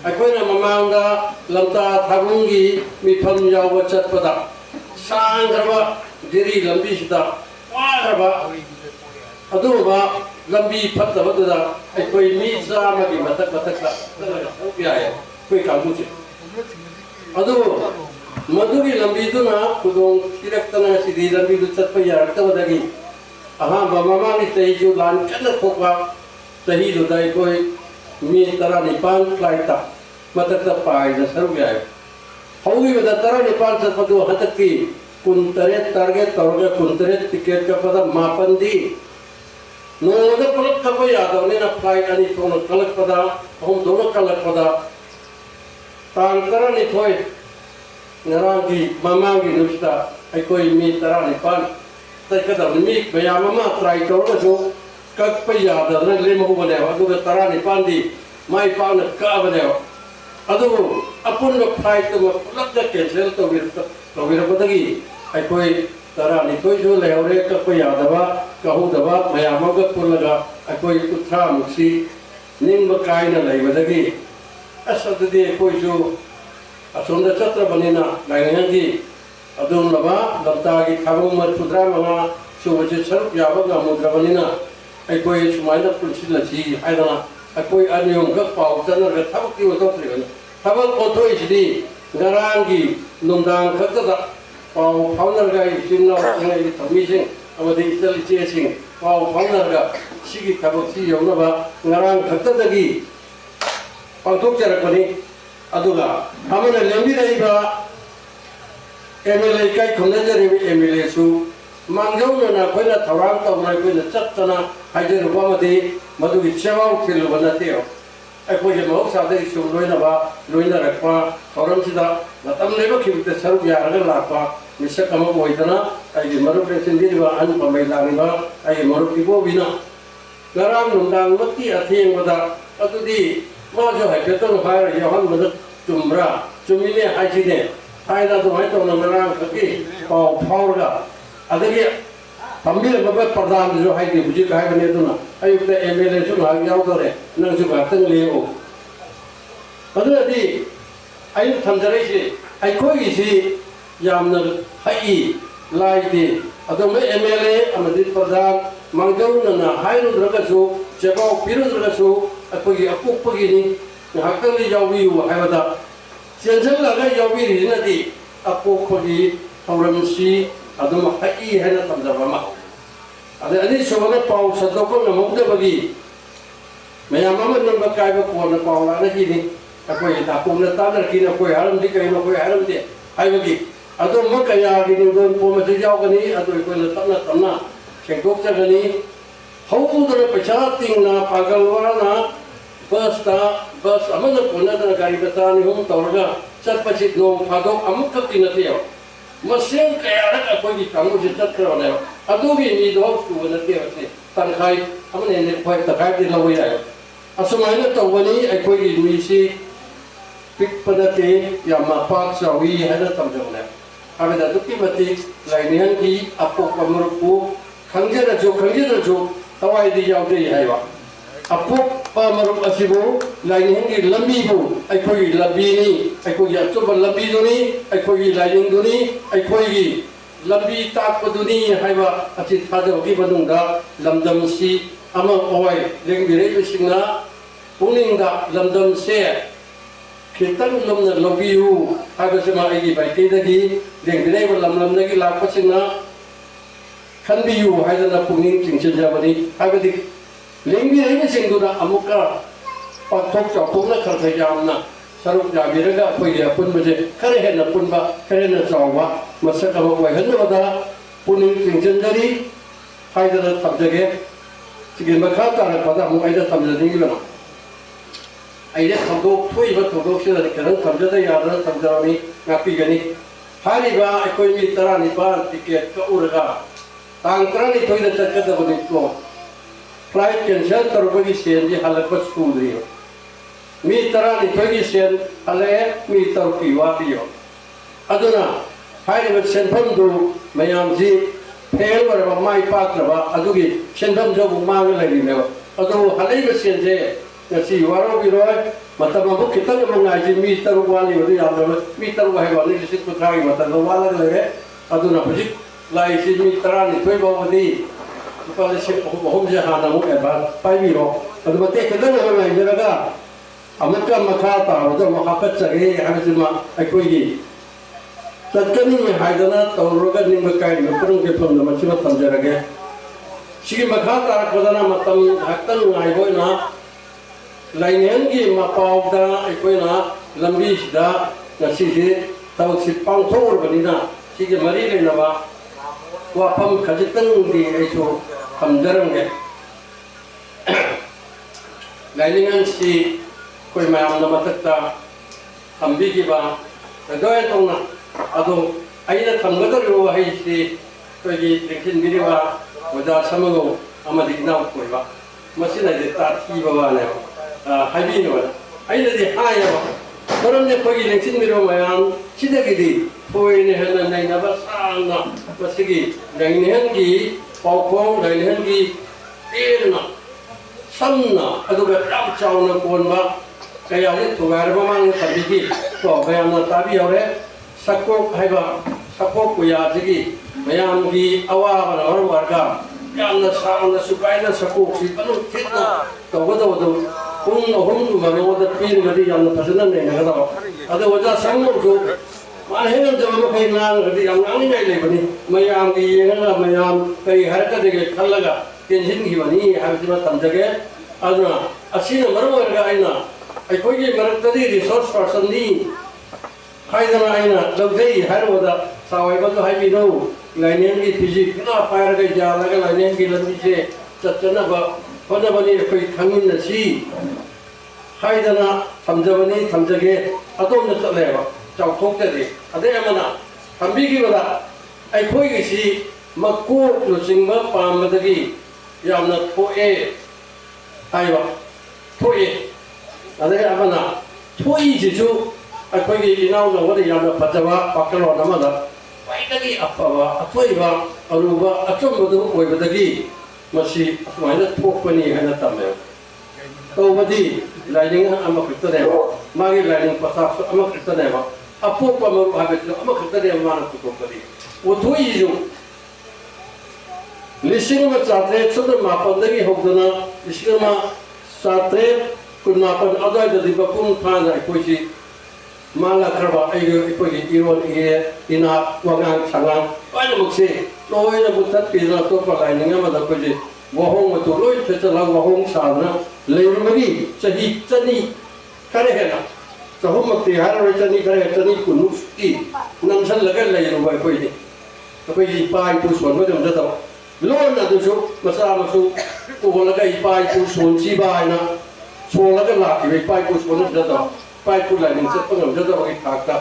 अखोइना ममांगा लमता थाबुंगी मिफम याव चटपदा सांगरबा दिरी लंबी सिदा वारबा अदुबा लंबी फतबदुदा अखोइ मी जामगी मथक मथक उबियाय कोइ कामुचे अदु मधुगी लंबी दुना खुदों तिरक्तना सिदी लंबी दु चटप यारक्तबदगी अहा ममांगी तैजु लान कन खोपा सही दुदाई कोइ मी तरा निपान फ्लाइटा मतकता पाइना सरुग याय हौगी बदा तरा निपान सपदु हतकी कुंतरेत टारगेट तौरगे कुंतरेत टिकट का पदा मापंदी नोदा पलक कब यादवने ना फ्लाइट अनि तोन कलक पदा हम दोनों कलक पदा तांग तरा नि थोय नरांगी मामांगी नुस्ता आई कोई मी तरा निपान तकदा मी बयाममा ट्राई तौरगे जो कक पे यादवने ले महु बने अदुगा तरा निपान दी माई पान का बने अदुबु अपुन फ्लाइट तो पुलक कैंसिल तौबिरबदगी अखोई तरा निथोई जो लेहरे कप यादवा कहूदबा मयामग पुलगा अखोई कुत्रा मुक्सी निंग कायना लेबदगी असददी अखोई जो असोंद चत्र बनिना लाइनगी अदुम लबा लब्तागी थाबु मरफुद्रा मंगा सुबजे सरुप याबगा मुद्रबनिना अखोई सुमाइना पुलसिलसी हायदना अखोई अनियम का पाव चनर थबक की वतोत्रिगन थबक ओथोइसदी ngaraangi nundang khakta paw phaunerga isinno ngai thamising amadi italising paw phaunerga sigi thabak si yaunaba ngarang khakta pangthok charakani aduga amana lembi raiba MLA kai khonajari MLA su mangjau na khoina thawang tawna khoina chattana haijer bamadi मधुगी सेवाओं फिल बनते हो अखोजे महक सादे सुम लोइनबा लोइना रखपा थौरम सिदा मतम लेबो खिबते सरुप यारगा लापा मिसक अम मोइदना आइगे मरुप रेसिन दिबा अन पमै लांगबा आइगे मरुप दिबो बिना ngarang nundang mati athengbada adudi majo haifetong haira yahanbada chumra chumine haijine haina dumai tawna ngarang khaki pau phaurga adagi pambil baba pradhan jo haidi buji kaibane duna ayukta MLA su ngak yaudore nang su gatang leo adudi ayu thamjare si aikoi si yamna hai laide adome MLA amadi pradhan mangjauna hairu dragasu chebau piru dragasu akoi apukpagi ni ngakang li yawi yu haibada sianjang laga yawi ri nadi apukpagi thauramsi adum hai haina tamjaba ma ade sobana pau sadoko namudabagi mayam amang bakaiba kona pau la ni ni akoi tapuna tanar kina koi haram di kai koi haram di haibagi adum makaya gi don pomati yaugani adu koi tamna tamna Sengkok jagani, hau dana pecha tingna pagalwana bus amana puna dana gari betani hum tauraga cat pacit nong padok amuk tingna tiaw. Masing kaya rak apa di kamu jitat kerana adugi ni doh tu na tiaw ni tangkai amana ni pai tangkai di lawai ayo. Asumana tawani apa di misi pik padate yang mapak sawi hada tamjona. Kami dah tuki mati lainian ki apok pamrupu 강제라죠 타와이디 야우데 하이와 아폭 파마루 아시보 라인 행기 람비부 아이코이 람비니 아이코이 야초바 람비도니 아이코이 라인도니 아이코이 람비 딱거두니 하이와 아치 타저기 바둥가 람담시 아마 오이 랭비레 싱나 봉닝가 람담세 kitang lomna lobiu habasema igi baitedagi 랭비레 람람나기 라파싱나 kanbiyu haidana pungning chingchinjabani habadi lengbi haina singduna amuka pathok chapungna kharthai jamna saruk jabiraga poi apun baje khare hena punba khare na chawwa masaka ba wai hanna bada pungning chingchinjari haidana thamjage sigin makha tara pada mu aida thamjani gilama aida thamdok thoi ba thodok sida karan thamjada yadra thamjarani ngapi gani hari ba ekoi mi tara nipan tiket ka urga tangkrani toida chakada bani ko flight cancel tarubagi sen di halakpat school rio mi tarani togi sen hale mi tarupi wadiyo aduna hari bat senpam du mayam ji fail war mai patra ba adugi senpam jo mang lai ni me adu hale ba sen je ngasi waro biroi matam bu kita mengai ji mi taru wali bari yam mi taru hai wali sit puthai matam wala le aduna bujik lai si mi tarani toy bawani pala si hom je hana mu eba pai biro adu mate kedang ngai jeraga amaka makha ta ro makha pachage habisma aikoi gi tatkani haidana tawroga ning kai no prung ke phom na machima tamjarage sigi makha ta kodana matam haktan ngai boina lainen gi mapau da aikoi na lambi sida nasi je taw si pang thor banina sigi mari le na ba wafam khajitang di aiso hamjarang lainingan si koi mayam na matakta hambigi ba doya tongna ado aina thamgadaro hai si koi gi lekin biriwa wada samago amadi naw koi ba masina de ta thi ba ne habi no aina di haya ba koramne koi gi lekin biriwa mayam sidagi di poine hena naina ba sangna masigi lainhengi paukong lainhengi irna samna aduga ram chawna konba kaya ni tugar ba mang tabigi to kaya na tabi yore sakok haiba sakok kuya jigi mayam gi awa ba na warga yamna sangna sukaina sakok si panu kitna to wada kung ohum ma wada pin mari yamna pasana ne na ga ada wada sangmo jo Mahirnya jawab kain lang, jadi yang ini ni bani, mayam di yang la mayam kay harga dege kallaga, tension gimana, habis itu tamjaga, aduna, asina baru warga aina, aku ini baru tadi resource person ni, kaya dana aina, lagi hari wada, sawai batu hari binu, lainnya ni fisik, kena fire ke jalan, lainnya ni lebih je, cacana ba, pada bani aku kangin nasi, kaya dana tamjaga, atau nak lewa. Chauthokte ade amana hambigi bada aikoi gi si makku lo singba pamadagi yamna thoe ꯍꯥꯏꯕ ꯊꯣꯛꯏ ꯑꯗꯒꯤ ꯑꯃꯅ ꯊꯣꯛꯏꯁꯤꯁꯨ ꯑꯩꯈꯣꯏꯒꯤ ꯏꯅꯥꯎꯅꯕꯗ ꯌꯥꯝꯅ ꯐꯖꯕ ꯋꯥꯈꯜꯂꯣꯟ ꯑꯃꯗ ꯈ꯭ꯋꯥꯏꯗꯒꯤ ꯑꯐꯕ ꯑꯊꯣꯏꯕ ꯑꯔꯨꯕ ꯑꯆꯨꯝꯕꯗꯨ ꯑꯣꯏꯕꯗꯒꯤ ꯃꯁꯤ ꯑꯁꯨꯃꯥꯏꯅ ꯊꯣꯛꯄꯅꯤ ꯍꯥꯏꯅ ꯇꯝꯃꯦꯕ ꯇꯧꯕꯗꯤ ꯂꯥꯏꯅꯤꯡ ꯑꯃꯈꯛꯇꯅꯦꯕ ꯃꯥꯒꯤ ꯂꯥꯏꯅꯤꯡ ꯄꯊꯥꯞꯁꯨ ꯑꯃꯈꯛꯇꯅꯦꯕ ꯑꯄꯣꯛꯄ ꯃꯔꯨ ꯍꯥꯏꯕꯁꯤꯁꯨ ꯑꯃꯈꯛꯇꯅꯦꯕ ꯃꯥꯅ ꯄꯨꯊꯣꯛꯄꯗꯤ ꯎꯊꯣꯛꯏꯁꯤꯁꯨ 1984 ꯍꯧꯗꯨꯅ 1918 ꯑꯗꯨꯋꯥꯏꯗꯗꯤ ꯃꯄꯨꯡ ꯐꯥꯅ ꯑꯩꯈꯣꯏꯁꯤ ꯃꯥꯡꯂꯛꯈ꯭ꯔꯕ ꯑꯩꯈꯣꯏꯒꯤ ꯏꯔꯣꯟ ꯏꯅꯥꯠ ꯋꯥꯉꯥꯡ ꯁꯉꯥꯡ ꯂꯣꯏꯅꯃꯛꯁꯦ ꯂꯣꯏꯅ ꯃꯨꯊꯠꯄꯤꯗꯨꯅ ꯑꯇꯣꯞꯄ ꯂꯥꯏꯅꯤꯡ ꯑꯃꯗ ꯑꯩꯈꯣꯏꯁꯦ ꯋꯥꯍꯣꯡ ꯃꯇꯨ ꯂꯣꯏ ꯊꯦꯠꯆꯜꯂꯒ ꯋꯥꯍꯣꯡ ꯁꯥꯗꯨꯅ ꯂꯩꯔꯝꯕꯒꯤ ꯆꯍꯤ 200 ꯈꯔ ꯍꯦꯟꯅ ꯆꯍꯨꯝꯃꯛꯇꯤ ꯍꯥꯏꯔꯔꯣꯏ 200 ꯈꯔ ꯍꯦꯟꯅ 220ꯃꯨꯛꯇꯤ ꯅꯝꯁꯜꯂꯒ ꯂꯩꯔꯨꯕ ꯑꯩꯈꯣꯏꯒꯤ ꯏꯄꯥ ꯏꯄꯨ ꯁꯣꯟꯕ ꯉꯝꯖꯗꯕ ꯂꯣꯟ ꯑꯗꯨꯁꯨ ꯃꯆꯥ ꯃꯁꯨ ꯇꯣꯜꯂꯒ ꯏꯄꯥ ꯏꯄꯨ ꯁꯣꯟꯁꯤꯕ ꯍꯥꯏꯅ ꯁꯣꯜꯂꯒ ꯂꯥꯛꯈꯤꯕ ꯏꯄꯥ ꯏꯄꯨ ꯁꯣꯟꯕ ꯉꯝꯖꯗꯕ ꯏꯄꯥ ꯏꯄꯨ ꯂꯥꯏꯅꯤꯡ ꯆꯠꯄ ꯉꯝꯖꯗꯕꯒꯤ ꯊꯥꯛꯇ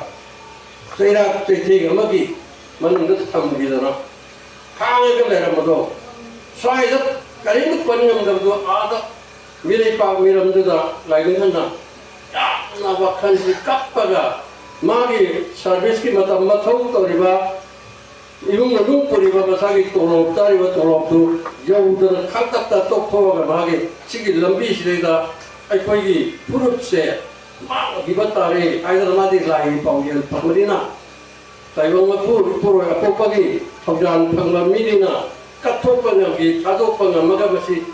ꯆꯩꯔꯥꯛ ꯆꯩꯊꯦꯡ ꯑꯃꯒꯤ ꯃꯅꯨꯡꯗ ꯊꯝꯈꯤꯗꯅ ꯈꯥꯡꯉꯒ ꯂꯩꯔꯝꯕꯗꯣ ꯁ꯭ꯋꯥꯏꯗ ꯀꯔꯤꯝꯇ ꯄꯟ ꯉꯝꯗꯕꯗꯣ ꯑꯥꯗ ꯃꯤꯔꯩꯄꯥꯛ ꯃꯤꯔꯝꯗꯨꯗ ꯂꯥꯏꯅꯤꯡꯍꯟꯅ ꯌꯥꯝꯅ ꯋꯥꯈꯜꯁꯤ ꯀꯞꯄꯒ ꯃꯥꯒꯤ ꯁꯥꯔꯚꯤꯁꯀꯤ ꯃꯇꯝ ꯃꯊꯧ ꯇꯧꯔꯤꯕ ꯏꯃꯨꯡ ꯃꯅꯨꯡ ꯄꯨꯔꯤꯕ ꯃꯁꯥꯒꯤ ꯇꯣꯂꯣꯞ ꯆꯥꯔꯤꯕ ꯇꯣꯂꯣꯞꯇꯨ ꯌꯧꯗꯅ ꯈꯛꯇꯛꯇ ꯇꯣꯛꯊꯣꯛꯑꯒ ꯃꯥꯒꯤ ꯁꯤꯒꯤ ꯂꯝꯕꯤꯁꯤꯗꯩꯗ ꯑꯩꯈꯣꯏꯒꯤ ꯐꯨꯔꯨꯞꯁꯦ ꯃꯥꯡꯈꯤꯕ ꯇꯥꯔꯦ ꯍꯥꯏꯗꯅ ꯃꯥꯗꯤ ꯂꯥꯏꯒꯤ ꯄꯥꯎꯖꯦꯜ ꯐꯪꯕꯅꯤꯅ ꯇꯥꯏꯕꯪ ꯃꯄꯨꯔꯣꯏ ꯑꯄꯣꯛꯄꯒꯤ ꯊꯧꯖꯥꯜ ꯐꯪꯕ ꯃꯤꯅꯤꯅ ꯀꯠꯊꯣꯛꯄ ꯉꯝꯈꯤ ꯊꯥꯗꯣꯛꯄ ꯉꯝꯃꯒ ꯃꯁꯤ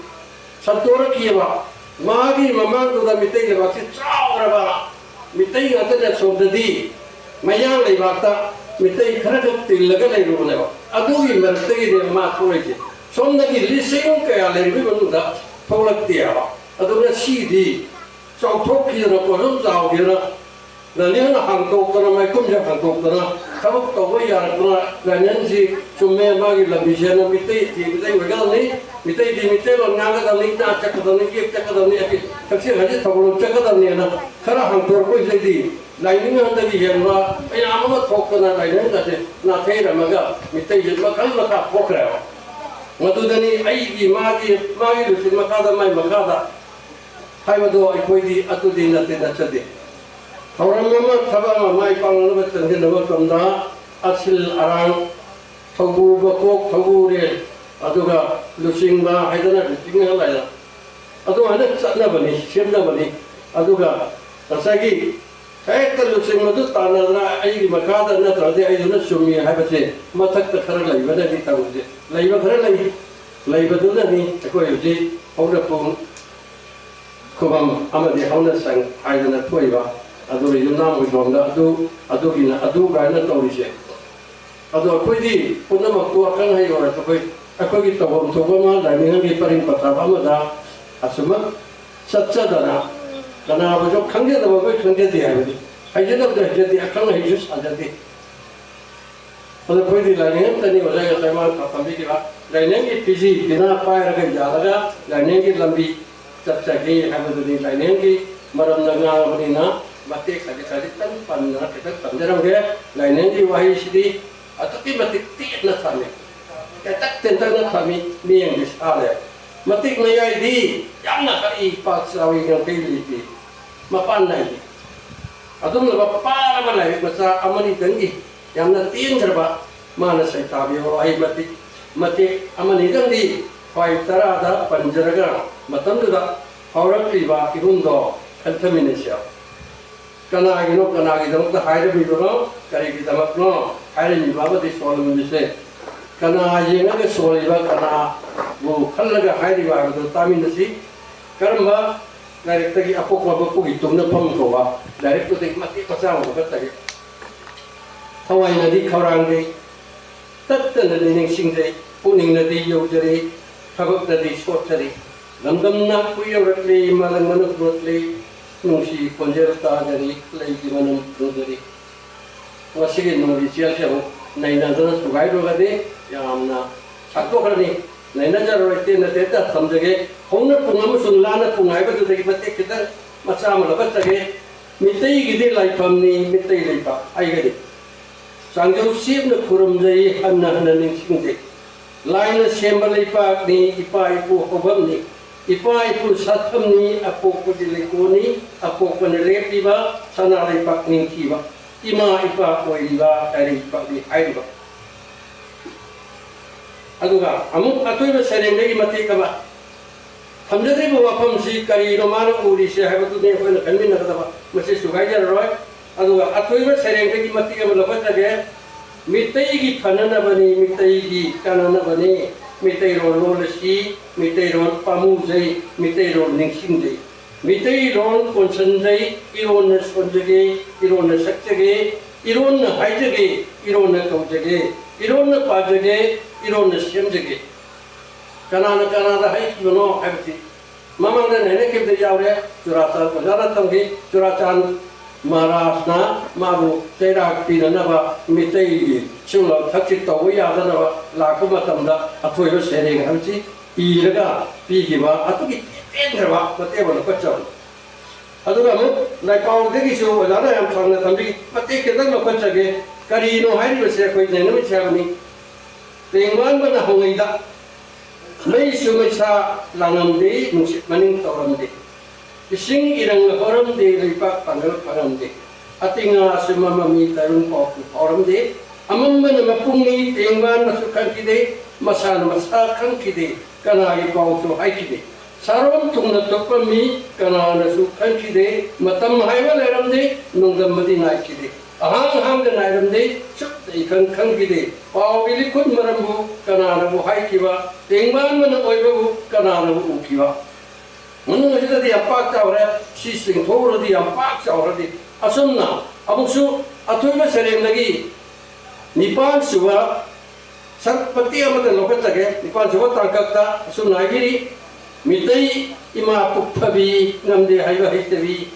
ꯁꯟꯇꯣꯔꯛꯈꯤꯕ ꯃꯥꯒꯤ ꯃꯃꯥꯡꯗꯨꯗ ꯃꯤꯇꯩ ꯂꯩꯕꯥꯛꯁꯤ ꯆꯥꯎꯔꯕ ꯃꯤꯇꯩ ꯉꯥꯛꯇꯅ ꯁꯣꯝꯗꯗꯤ ꯃꯌꯥꯡ ꯂꯩꯕꯥꯛꯇ ꯃꯤꯇꯩ ꯈꯔꯈꯛ ꯇꯤꯜꯂꯒ ꯂꯩꯔꯨꯕꯅꯦꯕ ꯑꯗꯨꯒꯤ ꯃꯔꯛꯇꯒꯤꯅꯦꯕ ꯃꯥ ꯊꯣꯛꯂꯛꯏꯁꯦ ꯁꯣꯝꯗꯒꯤ ꯂꯤꯁꯤꯡ ꯀꯌꯥ ꯂꯩꯔꯤꯕꯒꯤ ꯃꯅꯨꯡꯗ ꯊꯣꯛꯂꯛꯇꯦꯕ ꯑꯗꯨꯅ ꯁꯤꯗꯤ ꯆꯥꯎꯊꯣꯛꯈꯤꯗꯅ ꯀꯣꯁꯨꯝ ꯆꯥꯎꯈꯤꯗꯅ ꯂꯥꯏꯅꯤꯡꯅ ꯍꯥꯡꯇꯣꯛꯇꯅ ꯃꯥꯏꯀꯨꯝꯁꯦ ꯍꯥꯡꯇꯣꯛꯇꯅ ꯊꯕꯛ ꯇꯧꯕ ꯌꯥꯔꯛꯇꯅ ꯂꯥꯏꯅꯤꯡꯁꯤ ꯆꯨꯝꯃꯦ ꯃꯥꯒꯤ ꯂꯝꯕꯤꯁꯦꯅ ꯃꯤꯇꯩꯗꯤ ꯃꯤꯇꯩ ꯑꯣꯏꯒꯗꯕꯅꯤ ꯃꯤꯇꯩꯗꯤ ꯃꯤꯇꯩꯂꯣꯟ ꯉꯥꯡꯒꯗꯕꯅꯤ ꯅꯥꯠ ꯆꯠꯀꯗꯕꯅꯤ ꯌꯦꯛ ꯆꯠꯀꯗꯕꯅꯤ ꯊꯛꯁꯤ ꯈꯥꯁꯤ ꯊꯧꯒꯜꯂꯣꯟ ꯆꯠꯀꯗꯕꯅꯤꯅ ꯈꯔ ꯍꯥꯡꯇꯣꯔꯛꯄꯁꯤꯗꯩꯗꯤ ꯂꯥꯏꯅꯤꯡ ꯍꯟꯗꯒꯤ ꯍꯦꯟꯕ ꯃꯌꯥꯝ ꯑꯃ ꯊꯣꯛꯇꯅ ꯂꯥꯏꯅꯤꯡꯒꯁꯦ ꯅꯥꯊꯩꯔꯝꯃꯒ ꯃꯤꯇꯩꯁꯦ ꯃꯈꯜ ꯃꯈꯥ ꯊꯣꯛꯈ꯭ꯔꯦꯕ ꯃꯗꯨꯗꯅꯤ ꯑꯩꯒꯤ ꯃꯥꯒꯤ ꯂꯨꯆꯤꯡ ꯃꯈꯥꯗ ꯃꯥꯏ ꯃꯈꯥꯗ ꯍꯥꯏꯕꯗꯣ ꯑꯩꯈꯣꯏꯗꯤ ꯑꯗꯨꯗꯤ ꯅꯠꯆꯗꯦ ꯊꯧꯔꯝ ꯑꯃ ꯊꯕꯛ ꯑꯃ ꯃꯥꯏ ꯄꯥꯛꯅꯅꯕ ꯆꯪꯁꯤꯟꯅꯕ ꯃꯇꯝꯗ ꯑꯁꯤꯜ ꯑꯔꯥꯡ ꯊꯧꯕꯨ ꯕꯀꯣꯛ ꯊꯧꯕꯨꯔꯦꯜ ꯑꯗꯨꯒ ꯂꯨꯆꯤꯡꯕ ꯍꯥꯏꯗꯅ ꯂꯨꯆꯤꯡꯉꯒ ꯂꯩꯗꯅ ꯑꯗꯨꯃꯥꯏꯅ ꯆꯠꯅꯕꯅꯤ ꯁꯦꯝꯅꯕꯅꯤ ꯑꯗꯨꯒ ꯉꯁꯥꯏꯒꯤ ꯍꯦꯛꯇ ꯂꯨꯆꯤꯡꯕꯗꯨ ꯇꯥꯟꯅꯗꯅ ꯑꯩꯒꯤ ꯃꯈꯥꯗ ꯅꯠꯇ꯭ꯔꯗꯤ ꯑꯩꯗꯨꯅ ꯆꯨꯝꯃꯤ ꯍꯥꯏꯕꯁꯦ ꯃꯊꯛꯇ ꯈꯔ ꯂꯩꯕꯅꯗꯤ ꯇꯧꯔꯤꯁꯦ ꯂꯩꯕ ꯈꯔ ꯂꯩꯕꯗꯨꯅꯅꯤ ꯑꯩꯈꯣই ꯍꯧꯖꯤꯛ ꯍꯧꯔꯛꯄꯨꯡ ꯈꯨꯕꯝ ꯑꯃꯗꯤ ꯍꯧꯅꯁꯪ ꯍꯥꯏꯗꯅ ꯊꯣꯛꯏꯕ ꯑꯗꯨꯒ ꯌꯨꯝꯅꯥꯝ ꯑꯣꯏꯔꯣꯝꯗ ꯑꯗꯨꯒꯤꯅ ꯑꯗꯨ ꯀꯥꯏꯅ ꯇꯧꯔꯤꯁꯦ ꯑꯗꯣ ꯑꯩꯈꯣꯏꯗꯤ ꯄꯨꯝꯅꯃꯛꯇꯨ ꯑꯈꯪ ꯑꯍꯩ ꯑꯣꯏꯔꯁꯨ ꯑꯩꯈꯣꯏꯒꯤ ꯇꯧꯐꯝ ꯊꯣꯛꯄ ꯑꯃ ꯂꯥꯏꯅꯤꯡꯒꯤ ꯄꯔꯤꯡ ꯄꯊꯥꯞ ꯑꯃꯗ ꯑꯁꯨꯃꯛ ꯆꯠꯆꯗꯅ ꯀꯅꯥꯕꯨꯁꯨ ꯈꯪꯖꯗꯕ ꯑꯩꯈꯣꯏ ꯈꯪꯖꯗꯦ ꯍꯥꯏꯕꯗꯤ ꯍꯩꯖꯗꯕꯗ ꯍꯩꯖꯗꯦ ꯑꯈꯪ ꯑꯍꯩꯁꯨ ꯁꯥꯖꯗꯦ ꯑꯗꯣ ꯑꯩꯈꯣꯏꯗꯤ ꯂꯥꯏꯅꯤꯡ ꯑꯃꯇꯅꯤ ꯑꯣꯖꯥ ꯉꯁꯥꯏ ꯃꯥꯅ ꯇꯝꯕꯤꯈꯤꯕ ꯂꯥꯏꯅꯤꯡꯒꯤ ꯐꯤꯖꯤ ꯐꯤꯅꯥ ꯄꯥꯏꯔꯒ ꯌꯥꯜꯂꯒ ꯂꯥꯏꯅꯤꯡꯒꯤ ꯂꯝꯕꯤ ꯆꯠꯆꯒꯦ ꯍꯥꯏꯕꯗꯨꯅꯤ ꯂꯥꯏꯅꯤꯡꯒꯤ ꯃꯔꯝꯗ ꯉꯥꯡꯕꯅꯤꯅ ꯃꯇꯦꯛ ꯈꯖꯤꯛꯇꯪ ꯄꯟꯗꯅ ꯈꯤꯇꯪ ꯇꯝꯖꯔꯝꯒꯦ ꯂꯥꯏꯅꯤꯡꯒꯤ ꯋꯥꯍꯩꯁꯤꯗꯤ ꯑꯗꯨꯛꯀꯤ ꯃꯇꯤꯛ ꯇꯦꯟꯅ ꯊꯝꯃꯤ ꯇꯦꯟꯇꯛ ꯇꯦꯟꯇꯛꯅ ꯊꯝꯃꯤ ꯃꯤꯌꯦꯡꯗꯤ ꯁꯥꯜꯂꯦ ꯃꯇꯤꯛ ꯃꯌꯥꯏꯗꯤ ꯌꯥꯝꯅ ꯍꯔꯤ ꯄꯥꯛ ꯆꯥꯎꯏ ꯉꯝꯈꯩ ꯂꯩꯇꯦ ꯃꯄꯥꯟ ꯅꯥꯏꯗꯦ ꯑꯗꯨꯝꯂꯕ ꯄꯥꯔꯕ ꯂꯥꯏꯔꯤꯛ ꯃꯆꯥ ꯑꯃꯅꯤꯇꯪꯒꯤ ꯌꯥꯝꯅ ꯇꯦꯟꯈ꯭ꯔꯕ ꯃꯥꯅ ꯁꯩꯊꯥꯕꯤꯕ ꯋꯥꯍꯩ ꯃꯇꯦꯛ ꯑꯃꯅꯤꯇꯪꯗꯤ ꯈ꯭ꯋꯥꯏ 10ꯗ ꯄꯟꯖꯔꯒ ꯃꯇꯝꯗꯨꯗ ꯍꯧꯔꯛꯂꯤꯕ ꯏꯍꯨꯟꯗꯣ ꯈꯟꯊꯃꯤꯟꯅꯁꯤ ꯀꯅꯥꯒꯤꯗꯃꯛꯇ ꯍꯥꯏꯔꯝꯃꯤꯕꯅꯣ ꯀꯔꯤꯒꯤꯗꯃꯛꯅꯣ ꯍꯥꯏꯔꯝꯃꯤꯕ ꯑꯃꯗꯤ ꯁꯣꯜꯂꯝꯃꯤꯕꯁꯦ ꯀꯅꯥ ꯌꯦꯡꯉꯒ ꯁꯣꯜꯂꯤꯕ ꯀꯅꯥꯕꯨ ꯈꯜꯂꯒ ꯍꯥꯏꯔꯤꯕ ꯍꯥꯏꯕꯗꯨ ꯇꯥꯃꯤꯟꯅꯁꯤ ꯀꯔꯝꯕ ꯂꯥꯏꯔꯤꯛꯇꯒꯤ ꯑꯄꯣꯛꯄ ꯃꯄꯨꯒꯤ ꯇꯨꯡꯅꯐꯝ ꯀꯧꯕ ꯂꯥꯏꯔꯤꯛꯇꯨꯗꯒꯤ ꯃꯇꯦꯛ ꯃꯆꯥ ꯑꯃ ꯈꯛꯇꯒꯤ ꯊꯋꯥꯏꯅꯗꯤ ꯈꯧꯔꯥꯡꯖꯩ ꯇꯠꯇꯅꯗꯤ ꯅꯤꯡꯁꯤꯡꯖꯩ ꯄꯨꯛꯅꯤꯡꯅꯗꯤ ꯌꯧꯖꯔꯤ ꯊꯕꯛꯅꯗꯤ ꯁꯣꯠꯆꯔꯤ ꯂꯝꯗꯝꯅ ꯀꯨꯏꯔꯛꯂꯤ ꯃꯥꯂꯪꯕꯅ ꯄꯨꯔꯛꯂꯤ ꯅꯨꯡꯁꯤ ꯈꯣꯟꯖꯦꯜ ꯇꯥꯖꯔꯤ ꯂꯩꯒꯤ ꯃꯅꯝ ꯐꯪꯖꯔꯤ ꯉꯁꯤꯒꯤ ꯅꯣꯡꯒꯤ ꯆꯦꯜꯁꯦ ꯑꯃꯨꯛ ꯅꯩꯅꯗꯨꯅ ꯁꯨꯒꯥꯏꯔꯨꯔꯒꯗꯤ ꯌꯥꯝꯅ ꯁꯥꯛꯇꯣꯛꯈ꯭ꯔꯅꯤ ꯅꯩꯅꯖꯔꯣꯏ ꯇꯦꯟꯅ ꯇꯦꯟꯅ ꯊꯝꯖꯒꯦ ꯍꯧꯅ ꯄꯨꯡ ꯑꯃꯁꯨꯡ ꯂꯥꯟꯅ ꯄꯨꯡ ꯍꯥꯏꯕꯗꯨꯗꯒꯤ ꯃꯇꯦꯛ ꯈꯤꯇꯪ ꯃꯆꯥ ꯑꯃ ꯂꯧꯈꯠꯆꯒꯦ ꯃꯤꯇꯩꯒꯤꯗꯤ ꯂꯥꯏꯐꯝꯅꯤ ꯃꯤꯇꯩ ꯂꯩꯄꯥꯛ ꯑꯩꯒꯗꯤ ꯆꯥꯡꯖꯧ ꯆꯦꯞꯅ ꯈꯨꯔꯨꯝꯖꯩ ꯍꯟꯅ ꯍꯟꯅ ꯅꯤꯡꯁꯤꯡꯖꯩ ꯂꯥꯏꯅ ꯁꯦꯝꯕ ꯂꯩꯄꯥꯛꯅꯤ ꯏꯄꯥ ꯏꯄꯨ ꯍꯧꯐꯝꯅꯤ ipa ipu sathamni apokpagi lekoni apokpana lepiba sana lepak ningkiba ima ipa oiriba dari ipa di haiba aduga amuk atoiba serendagi matikaba hamjadriba wafamsi kari romana urisi haibatu ne koina kanmina kadaba masi sugaija roy aduga atoiba serendagi matikaba labatage mitai fanana bani mitai kanana bani mitai ron lolasi mitai ron pamujai mitai ron ningsingjai mitai ron konsanjai iron na sonjage iron na sakjage iron na haijage iron na kaujage iron na pajage iron na semjage kanana kanana hai kibono haibti mamangda nene kibde jawre curata kozara tamgi curatan Maharashna mabu terak pinanaba mitai chula thakchit tawu yadanaba lakuma tamda athoiba sereng hamchi iraga pigiba atugi tendraba matebana pacham aduga mu laikau degi su wajana yam thangna tambi pate kedang ma pachage kari no hairi se koi nenami chagni tengwan bana hongaida mai sumesa langamde nusit maning tawramde ising irang horam de lipak pangal param de atinga semama mi tarun pok horam de amamma na mapungni tengwan masukan kide masana masakan kide kana i pau to ai kide sarom tungna tokpa mi kana na sukan kide matam haiwa leram de nongdam madi nai kide ahang hang de nairam de chup de kan kan kide pau bili kun marambu kana na bu hai kiwa tengwan mana oibu kana na bu kiwa Menurut kita dia pak cawra, sistem thor dia pak cawra di. Asumna, abuksu atuiba serem lagi. Nipan suwa, sarpati amat lokat lagi. Nipan suwa tangkap ta, asumna giri. Mitai ima puphabi namde haiba hitabi.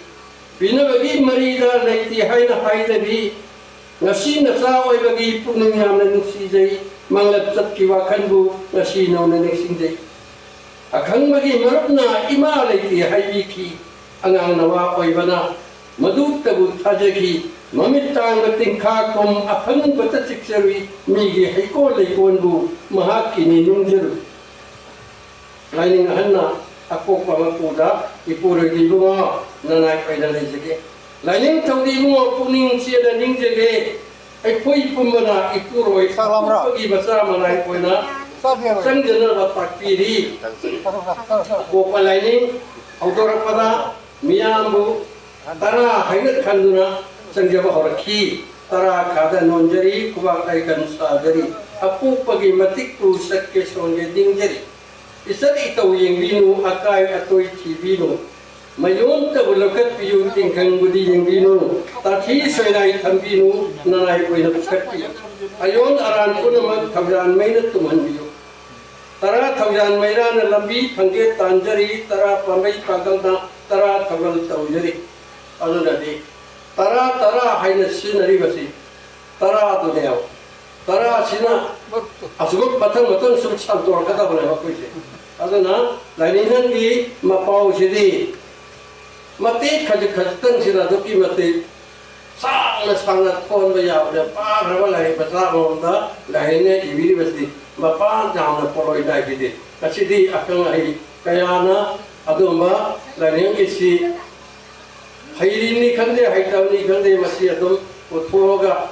Bina bagi marida leiti haina haitabi. Nasi nasa oi bagi puning namna nusi jai. Mangat sat kiwa kanbu nasi namna nexing jai. Akang magi marupna ima leiti haibiki angang nawa oibana madu tabu thajaki mamit tang tingkha kom aphang bata chikserwi migi haiko leikonbu mahaki ni nungjeru laining hanna akok pamapuda ipure dibunga nanai paida lejege laining tawdi bunga puning siada ningjege ai poi pumbana ipuroi pagi basa manai poina Sanjana batak piri, bopal ini, autor pada miambu, tara hangat kanduna, sanjaba horaki, tara kada nonjari, kubak aikan sadari, apu pagi matik rusak ke songe dingjari. Isat itu yang binu akai atoi cibinu, mayon tabulakat piyu tingkang budi yang binu, tapi senai tambinu nanai koi nakati. Ayon aran pun mak kawan mainat tuman biu. Tara thaujan mairana lambi phangge tanjari tara pamai pagalna tara thagal taujari adunadi tara haina sinari basi tara duneo tara sina asuguk patang sum santor kata boleh bakuise aduna laininan gi mapau sidi mati khajtan sina doki mati sangat kon baya udah parah balai batra monda lainnya ibiri basi Bapak jangan poloi dah gitu. Kasih di akan hari kayana adumba lain isi hari ini kan dia hari tahun ini kan dia masih adum uthoga.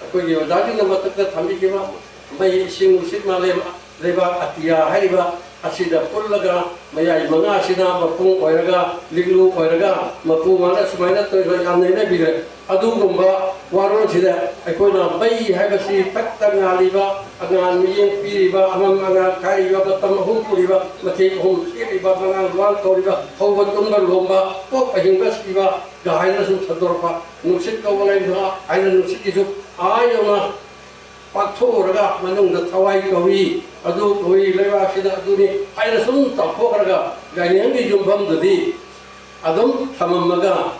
Aku juga dah kita matak kami kira mai isi musit malam leba atia hari ba asida pullaga maya manga asida mapung oiraga liglu oiraga mapu mana semuanya tu yang ini bila adumba warung sida. Aku nak bayi habisi tak ngaliba angan miyeng piriba amam angan kariba batam humpuriba mati hum siriba angan wal toriba hawat tunggal lomba pok ahinggas iba gahayna sum sadorpa nuksit kawalay na ayna nuksit isu ayaw na pagturaga manung na taway kawi adu kawi lewa sida adu ni ayna sum tapokraga ganyan di jumbam dadi adum samamaga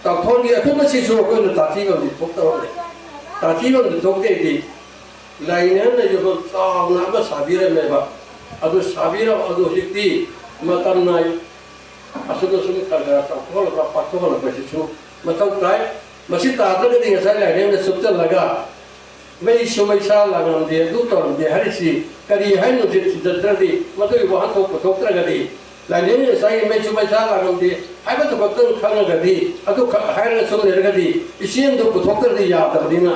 tapon di api masih suruh na tatiba di poktawa ni tatiba di tokte di lainnya juga tahu nama sabira meba, adu sabira adu hiti matam nai, asuh sumit kerja takol berapa takol berapa sih matam try masih tak ada ketinggalan saya lainnya subtil laga, mei sumai salah dengan dia, tu tahun dia hari si kari hai nujit tidak terjadi, matam ibu hantu kotor terjadi, ꯂꯥꯏꯅꯤꯡ ꯉꯁꯥꯏꯒꯤ ꯃꯩꯁꯨ ꯃꯩꯁꯥ ꯂꯥꯛꯂꯝꯗꯦ ꯍꯥꯏꯕꯗꯨ ꯈꯛꯇꯪ ꯈꯪꯉꯒꯗꯤ ꯑꯗꯨ ꯍꯥꯏꯔꯒ ꯁꯨꯝ ꯂꯩꯔꯒꯗꯤ ꯏꯆꯦꯟꯗꯨ ꯄꯨꯊꯣꯛꯇ꯭ꯔꯗꯤ ꯌꯥꯗꯕꯅꯤꯅ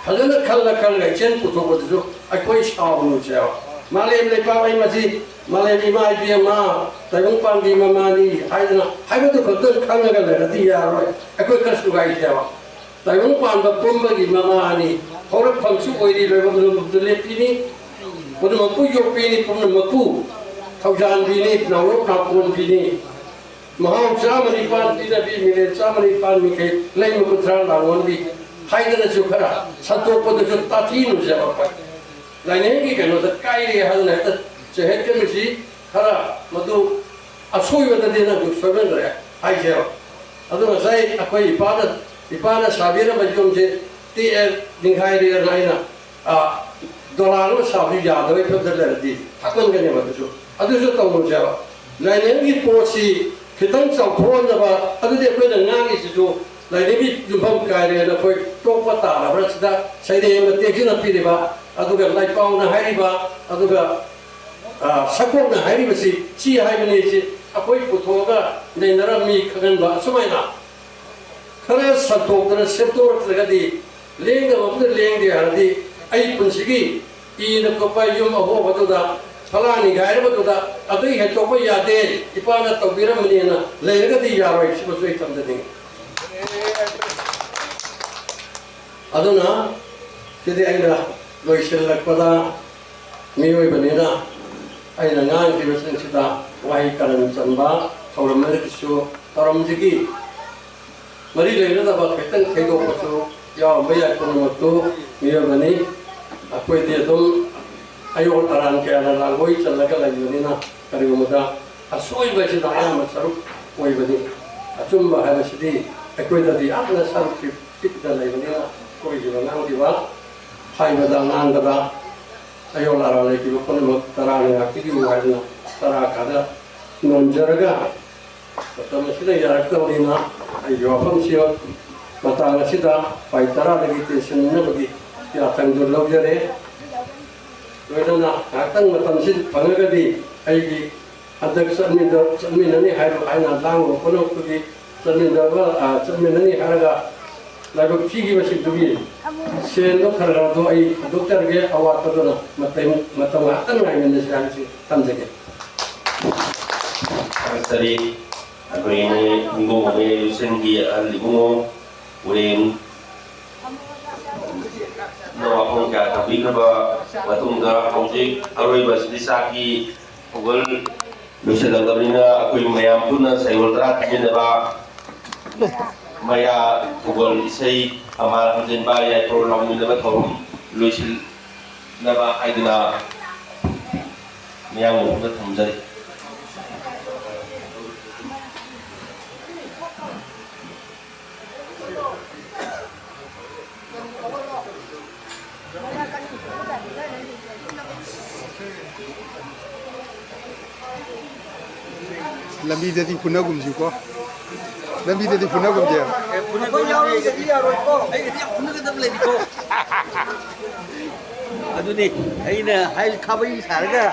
ꯐꯖꯅ ꯈꯜꯂꯒ ꯏꯆꯦꯟ ꯄꯨꯊꯣꯛꯄꯗꯨꯁꯨ ꯑꯩꯈꯣꯏ ꯁꯥꯎꯅꯨꯁꯦꯕ ꯃꯥꯂꯦꯝ ꯂꯩꯄꯥꯛ ꯑꯩ ꯃꯁꯤ ꯃꯥꯂꯦꯝ ꯏꯃꯥ ꯏꯕꯦꯝꯃ ꯇꯥꯏꯕꯪꯄꯥꯟꯒꯤ ꯃꯃꯥꯅꯤ ꯍꯥꯏꯗꯅ ꯍꯥꯏꯕꯗꯨ ꯈꯛꯇꯪ ꯈꯪꯉꯒ ꯂꯩꯔꯗꯤ ꯌꯥꯔꯣꯏ ꯑꯩꯈꯣꯏ ꯈꯔ ꯁꯨꯒꯥꯏꯁꯦꯕ ꯇꯥꯏꯕꯪꯄꯥꯟꯕ ꯄꯨꯝꯕꯒꯤ ꯃꯃꯥꯅꯤ ꯍꯧꯔꯛꯐꯝꯁꯨ ꯑꯣꯏꯔꯤ ꯂꯣꯏꯐꯝꯁꯨ ꯂꯦꯞꯄꯤꯅꯤ ꯄꯨꯝꯅꯃꯛꯄꯨ ꯌꯣꯛꯄꯤꯅꯤ ꯄꯨꯝꯅꯃꯛꯄꯨ ꯊꯧꯖꯥꯟꯕꯤꯅꯤ ꯅꯥꯎꯔꯞ ꯅꯥꯎꯀꯣꯟꯕꯤꯅꯤ ꯃꯍꯥꯎ 19 ꯄꯤꯅꯕꯤ ꯃꯤꯅꯤꯠ 19 ꯃꯤꯈꯩ ꯂꯩꯃ 30 ꯂꯥꯡꯉꯣꯟꯕꯤ ꯍꯥꯏꯗꯅꯁꯨ ꯈꯔ ꯁꯟꯇꯣꯛꯄꯗꯁꯨ ꯇꯥꯊꯤꯅꯨꯁꯦꯕ ꯑꯩꯈꯣꯏ ꯂꯥꯏꯅꯤꯡꯒꯤ ꯀꯩꯅꯣꯗ ꯀꯥꯏꯔꯦ ꯍꯥꯏꯗꯅ ꯍꯦꯛꯇ ꯆꯍꯦꯠꯀꯃꯤꯁꯤ ꯈꯔ ꯃꯗꯨ ꯑꯁꯣꯏꯕꯗꯗꯤ ꯅꯪ ꯁꯣꯏꯕꯟꯈ꯭ꯔꯦ ꯍꯥꯏꯁꯦꯕ ꯑꯗꯨ ꯉꯁꯥꯏ ꯑꯩꯈꯣꯏ ꯏꯄꯥꯅ ꯁꯥꯕꯤꯔꯝꯕ ꯌꯨꯝꯁꯦ ꯇꯦꯛꯑ ꯅꯤꯡꯈꯥꯏꯔꯦꯅ ꯑꯩꯅ ꯗꯣꯂꯥꯟ ꯑꯃ ꯁꯥꯕꯁꯨ ꯌꯥꯗꯕꯩ ꯐꯤꯕꯝꯗ ꯂꯩꯔꯗꯤ ꯊꯛꯃꯟꯒꯅꯦꯕ ꯑꯗꯨꯁꯨ ꯇꯧꯔꯨꯁꯦꯕ ꯂꯥꯏꯅꯤꯡꯒꯤ ꯄꯣꯠꯁꯤ ꯈꯤꯇꯪ ꯆꯥꯎꯊꯣꯛꯍꯟꯅꯕ ꯑꯗꯨꯗꯤ ꯑꯩꯈꯣꯏꯅ ꯉꯥꯡꯉꯤꯁꯤꯁꯨ ꯂꯥꯏꯅꯤꯡꯒꯤ ꯌꯨꯝꯐꯝ ꯀꯥꯏꯔꯦꯅ ꯑꯩꯈꯣꯏ ꯇꯣꯛꯄ ꯇꯥꯔꯕ꯭ꯔꯥ ꯁꯤꯗ ꯁꯩꯔꯦꯡ ꯃꯇꯦꯛꯁꯤꯅ ꯄꯤꯔꯤꯕ ꯑꯗꯨꯒ ꯂꯥꯏꯄꯥꯎꯅ ꯍꯥꯏꯔꯤꯕ ꯑꯗꯨꯒ ꯁꯛꯄꯣꯛꯅ ꯍꯥꯏꯔꯤꯕꯁꯤ ꯁꯤ ꯍꯥꯏꯕꯅꯤ ꯁꯤ ꯑꯩꯈꯣই ꯄꯨꯊꯣꯛꯑꯒ ꯅꯩꯅꯔꯝꯃꯤ ꯈꯪꯍꯟꯕ ꯑꯁꯨꯃꯥꯏꯅ खरा सतोक्तन सेप्तोरक्तगदी लेंगदब अमदा लेंगे हरदी अई पुंसिगी ईन कोपा युम अहोबदुदा फलानी गायरबदुदा अदुई हेतोपा यादे इपाना तौबिरमनीना लेरगदी यारोय सिबसुई तमदनी अदुना सिदे आइना लोइसलकपदा मियोइबनीना आइना ngang वाही करन चंबा थौरमरकिसु तरमजिगी मरी लेनदब खैतन खैदोपसु याव मया पुनमतु मियोबनी अखोइदि अदुम अयो तरान केना लांगोई चलगा लैबनीना करिगुमदा असोइबसि दायाम सरुप ओइबनी अचुम्बा हाबसिदि अखोइददि आना सरुप पिकदा लैबनीना कोइदिबा नांदिबा हाइबदा नांगदा अयो लारा लेकिबो पुनमत तरान आकिदि वाइना तरा कादा नोंजरगा तमसिदा यारक्तवनीना अयो फंसियो मतांगसिदा पाइतरा लगी टेंशन नबगी या तंगदु लौजरे लोइदना आतंग मतमसिद फंगगदी अइगी अध्यक्ष चन्मिननी हाइरो आइना लांगो कोनोकुगी चन्मिननी हारगा लाइबक फिगी बसि दुगी सेनो खरगादो अइ डॉक्टर गे अवातदोना मतम आतंग नाइमेन सालसि तमजगे सरी अखोइने निगो मे लुसेंगी अलिगो उरेन नवाफों क्या तभी कबा मतुंगा हौजिक अरोइबा सिदिसाकी ओगल लुसेलगबनिना अखोइ मयाम पुना साइवलरा तिनेबा मया ओगल इसै अमार हमजेनबा या प्रोग्राम मिलबा थौम लुसिल नबा आइदना मयाम ओगल थमजरी लंबी दे दी पुना गुमजीको लंबी दे दी पुना गुमजे पुना को याव रे दी यारोय को ai दी पुना के दम ले दी को अदुनी ai ना हाई खाबई सारगा